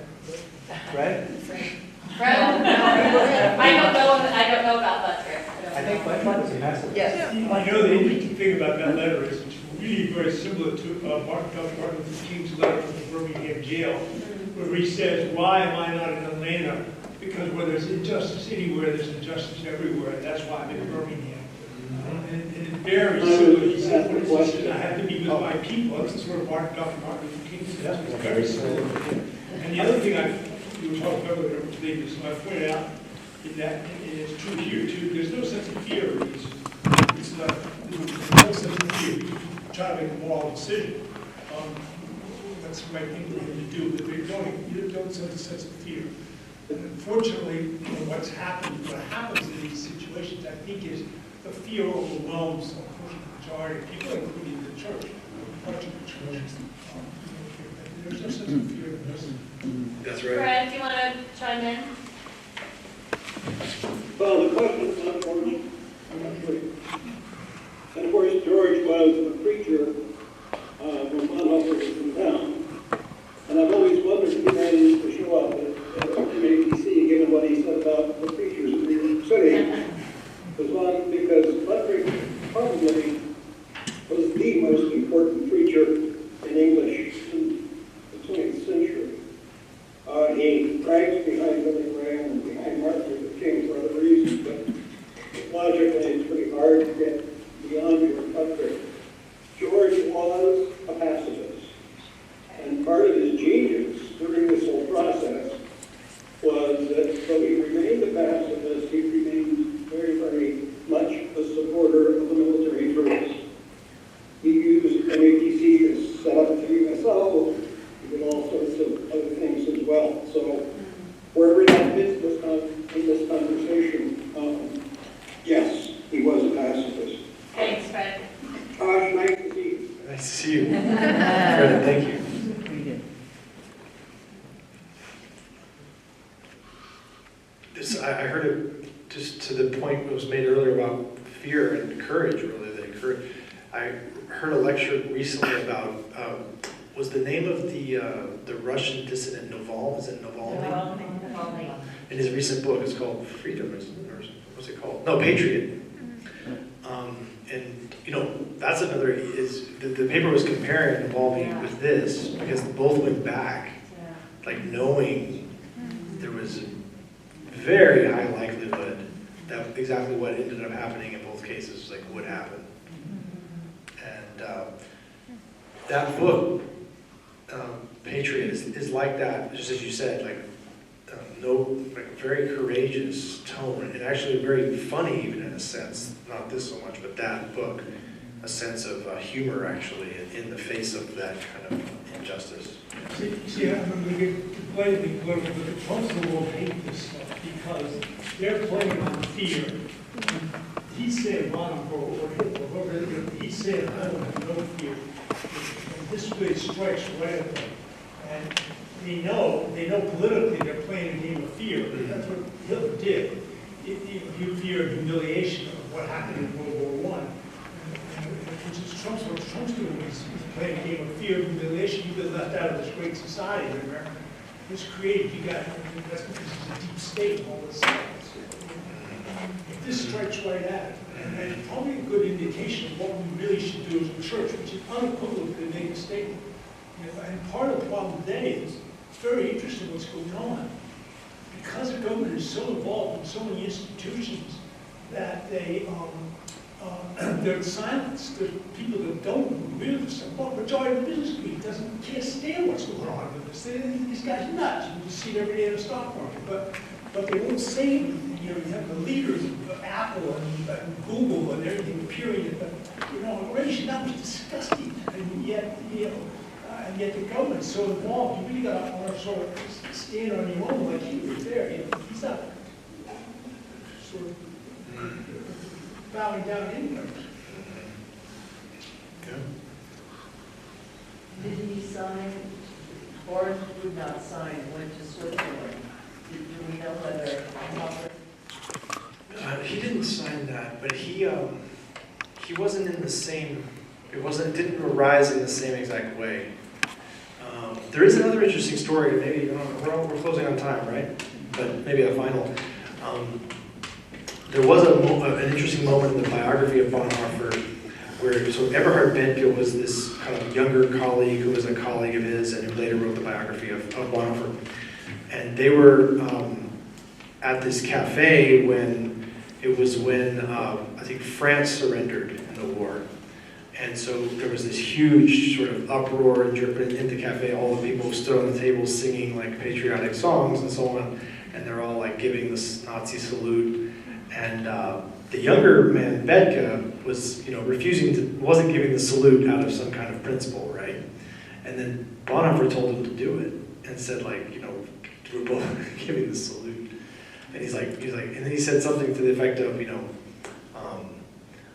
Right? Fred? I don't know about Butler. I think Butler was a pacifist. Yes. You know, the interesting thing about that letter is it's really very similar to Martin Luther King's letter from the Birmingham jail, where he says, why am I not in Atlanta? Because where there's injustice anywhere, there's injustice everywhere. That's why I'm in Birmingham. And it's very similar. He said, for instance, I have to be with my people. That's sort of Martin Luther King said. That's very similar. And the other thing you were talking about earlier, David, so I pointed out in that, and it's true here too, there's no sense of fear of these. It's not, there's no sense of fear. You try to make a moral decision. That's the right thing for him to do, but you don't sense a sense of fear. And unfortunately, what happens in these situations, I think, is the fear overwhelms the majority of people, including the church, much of the church. There's no sense of fear in this. That's right. Fred, do you want to chime in? Well, the question is not for me. And of course, George was a preacher when Bonhoeffer was in town. And I've always wondered if he managed to show up at MAPC, given what he said about the preachers in New York City. Because Dietrich probably was the most important preacher in English in the 20th century. He ranks behind Billy Graham and behind Martin Luther King for other reasons, but logically it's pretty hard to get beyond your Dietrich. George was a pacifist, and part of his genius during this whole process was that though he remained a pacifist, he remained very, very much a supporter of the military troops. He used MAPC as set up the USO. He did all sorts of other things as well. So wherever that fits in this conversation, yes, he was a pacifist. Thanks, Fred. Nice to see you. Nice to see you. Fred, thank you. I heard it just to the point that was made earlier about fear and courage, really. I heard a lecture recently about, was the name of the Russian dissident Navalny? Is it Navalny? In his recent book, it's called Freedom, isn't it? Or what's it called? No, Patriot. And, you know, that's another, the paper was comparing Navalny with this, because both went back, like knowing there was very high likelihood that exactly what ended up happening in both cases like would happen. And that book, Patriot, is like that, just as you said, like very courageous tone, and actually very funny even in a sense. Not this so much, but that book, a sense of humor actually in the face of that kind of injustice. See, I remember complaining political, but the Trumps of the world hate this stuff because they're playing on fear. He's saying Bonhoeffer or Hitler, whoever, he's saying, I don't have no fear. And this really strikes right at them. And they know politically they're playing a game of fear. That's what Hitler did. He feared humiliation of what happened in World War I. Which is what Trump's doing. He's playing a game of fear and humiliation. You've been left out of this great society in America. It's created, that's because it's a deep state and all this stuff. If this strikes right at it, and probably a good indication of what we really should do as a church, which is unequivocal to make a statement. And part of the problem today is it's very interesting what's going on. Because the government is so involved in so many institutions that they're silenced. There's people that don't really, the majority of the business community can't stand what's going on with this. These guys are nuts. You just see it every day in the stock market. But they won't say anything. You have the leaders of Apple and Google and everything appearing at the inauguration. That was disgusting. And yet, and yet the government's so involved. You really got to want to sort of stand on your own like he was there. He's not sort of bowing down anyway. Did he sign, or would not sign, went to Switzerland? Do we know whether He didn't sign that, but he wasn't in the same. Didn't arise in the same exact way. There is another interesting story. Maybe we're closing on time, right? But maybe a final. There was an interesting moment in the biography of Bonhoeffer where Eberhard Bethge was this kind of younger colleague who was a colleague of his and who later wrote the biography of Bonhoeffer. And they were at this cafe when I think France surrendered in the war. And so there was this huge sort of uproar in the cafe. All the people stood on the table singing like patriotic songs and so on. And they're all like giving this Nazi salute. And the younger man, Bethge, was wasn't giving the salute out of some kind of principle, right? And then Bonhoeffer told him to do it and said we're both giving the salute. And he's like, and then he said something to the effect of,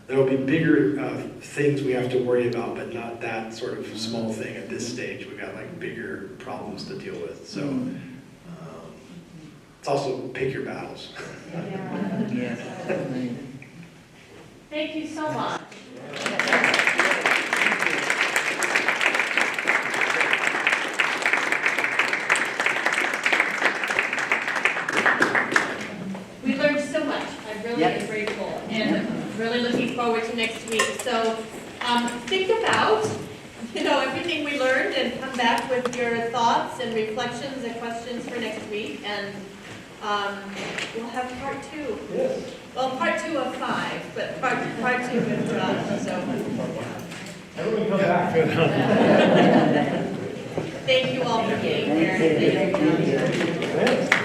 there will be bigger things we have to worry about, but not that sort of small thing at this stage. We've got like bigger problems to deal with. So it's also pick your battles. Thank you so much. We learned so much. I really am grateful and really looking forward to next week. So think about everything we learned and come back with your thoughts and reflections and questions for next week. And we'll have part 2. Yes. Well, part 2 of 5, but part 2 with Rob. So Everyone come back. thank you all for being here. Thank you.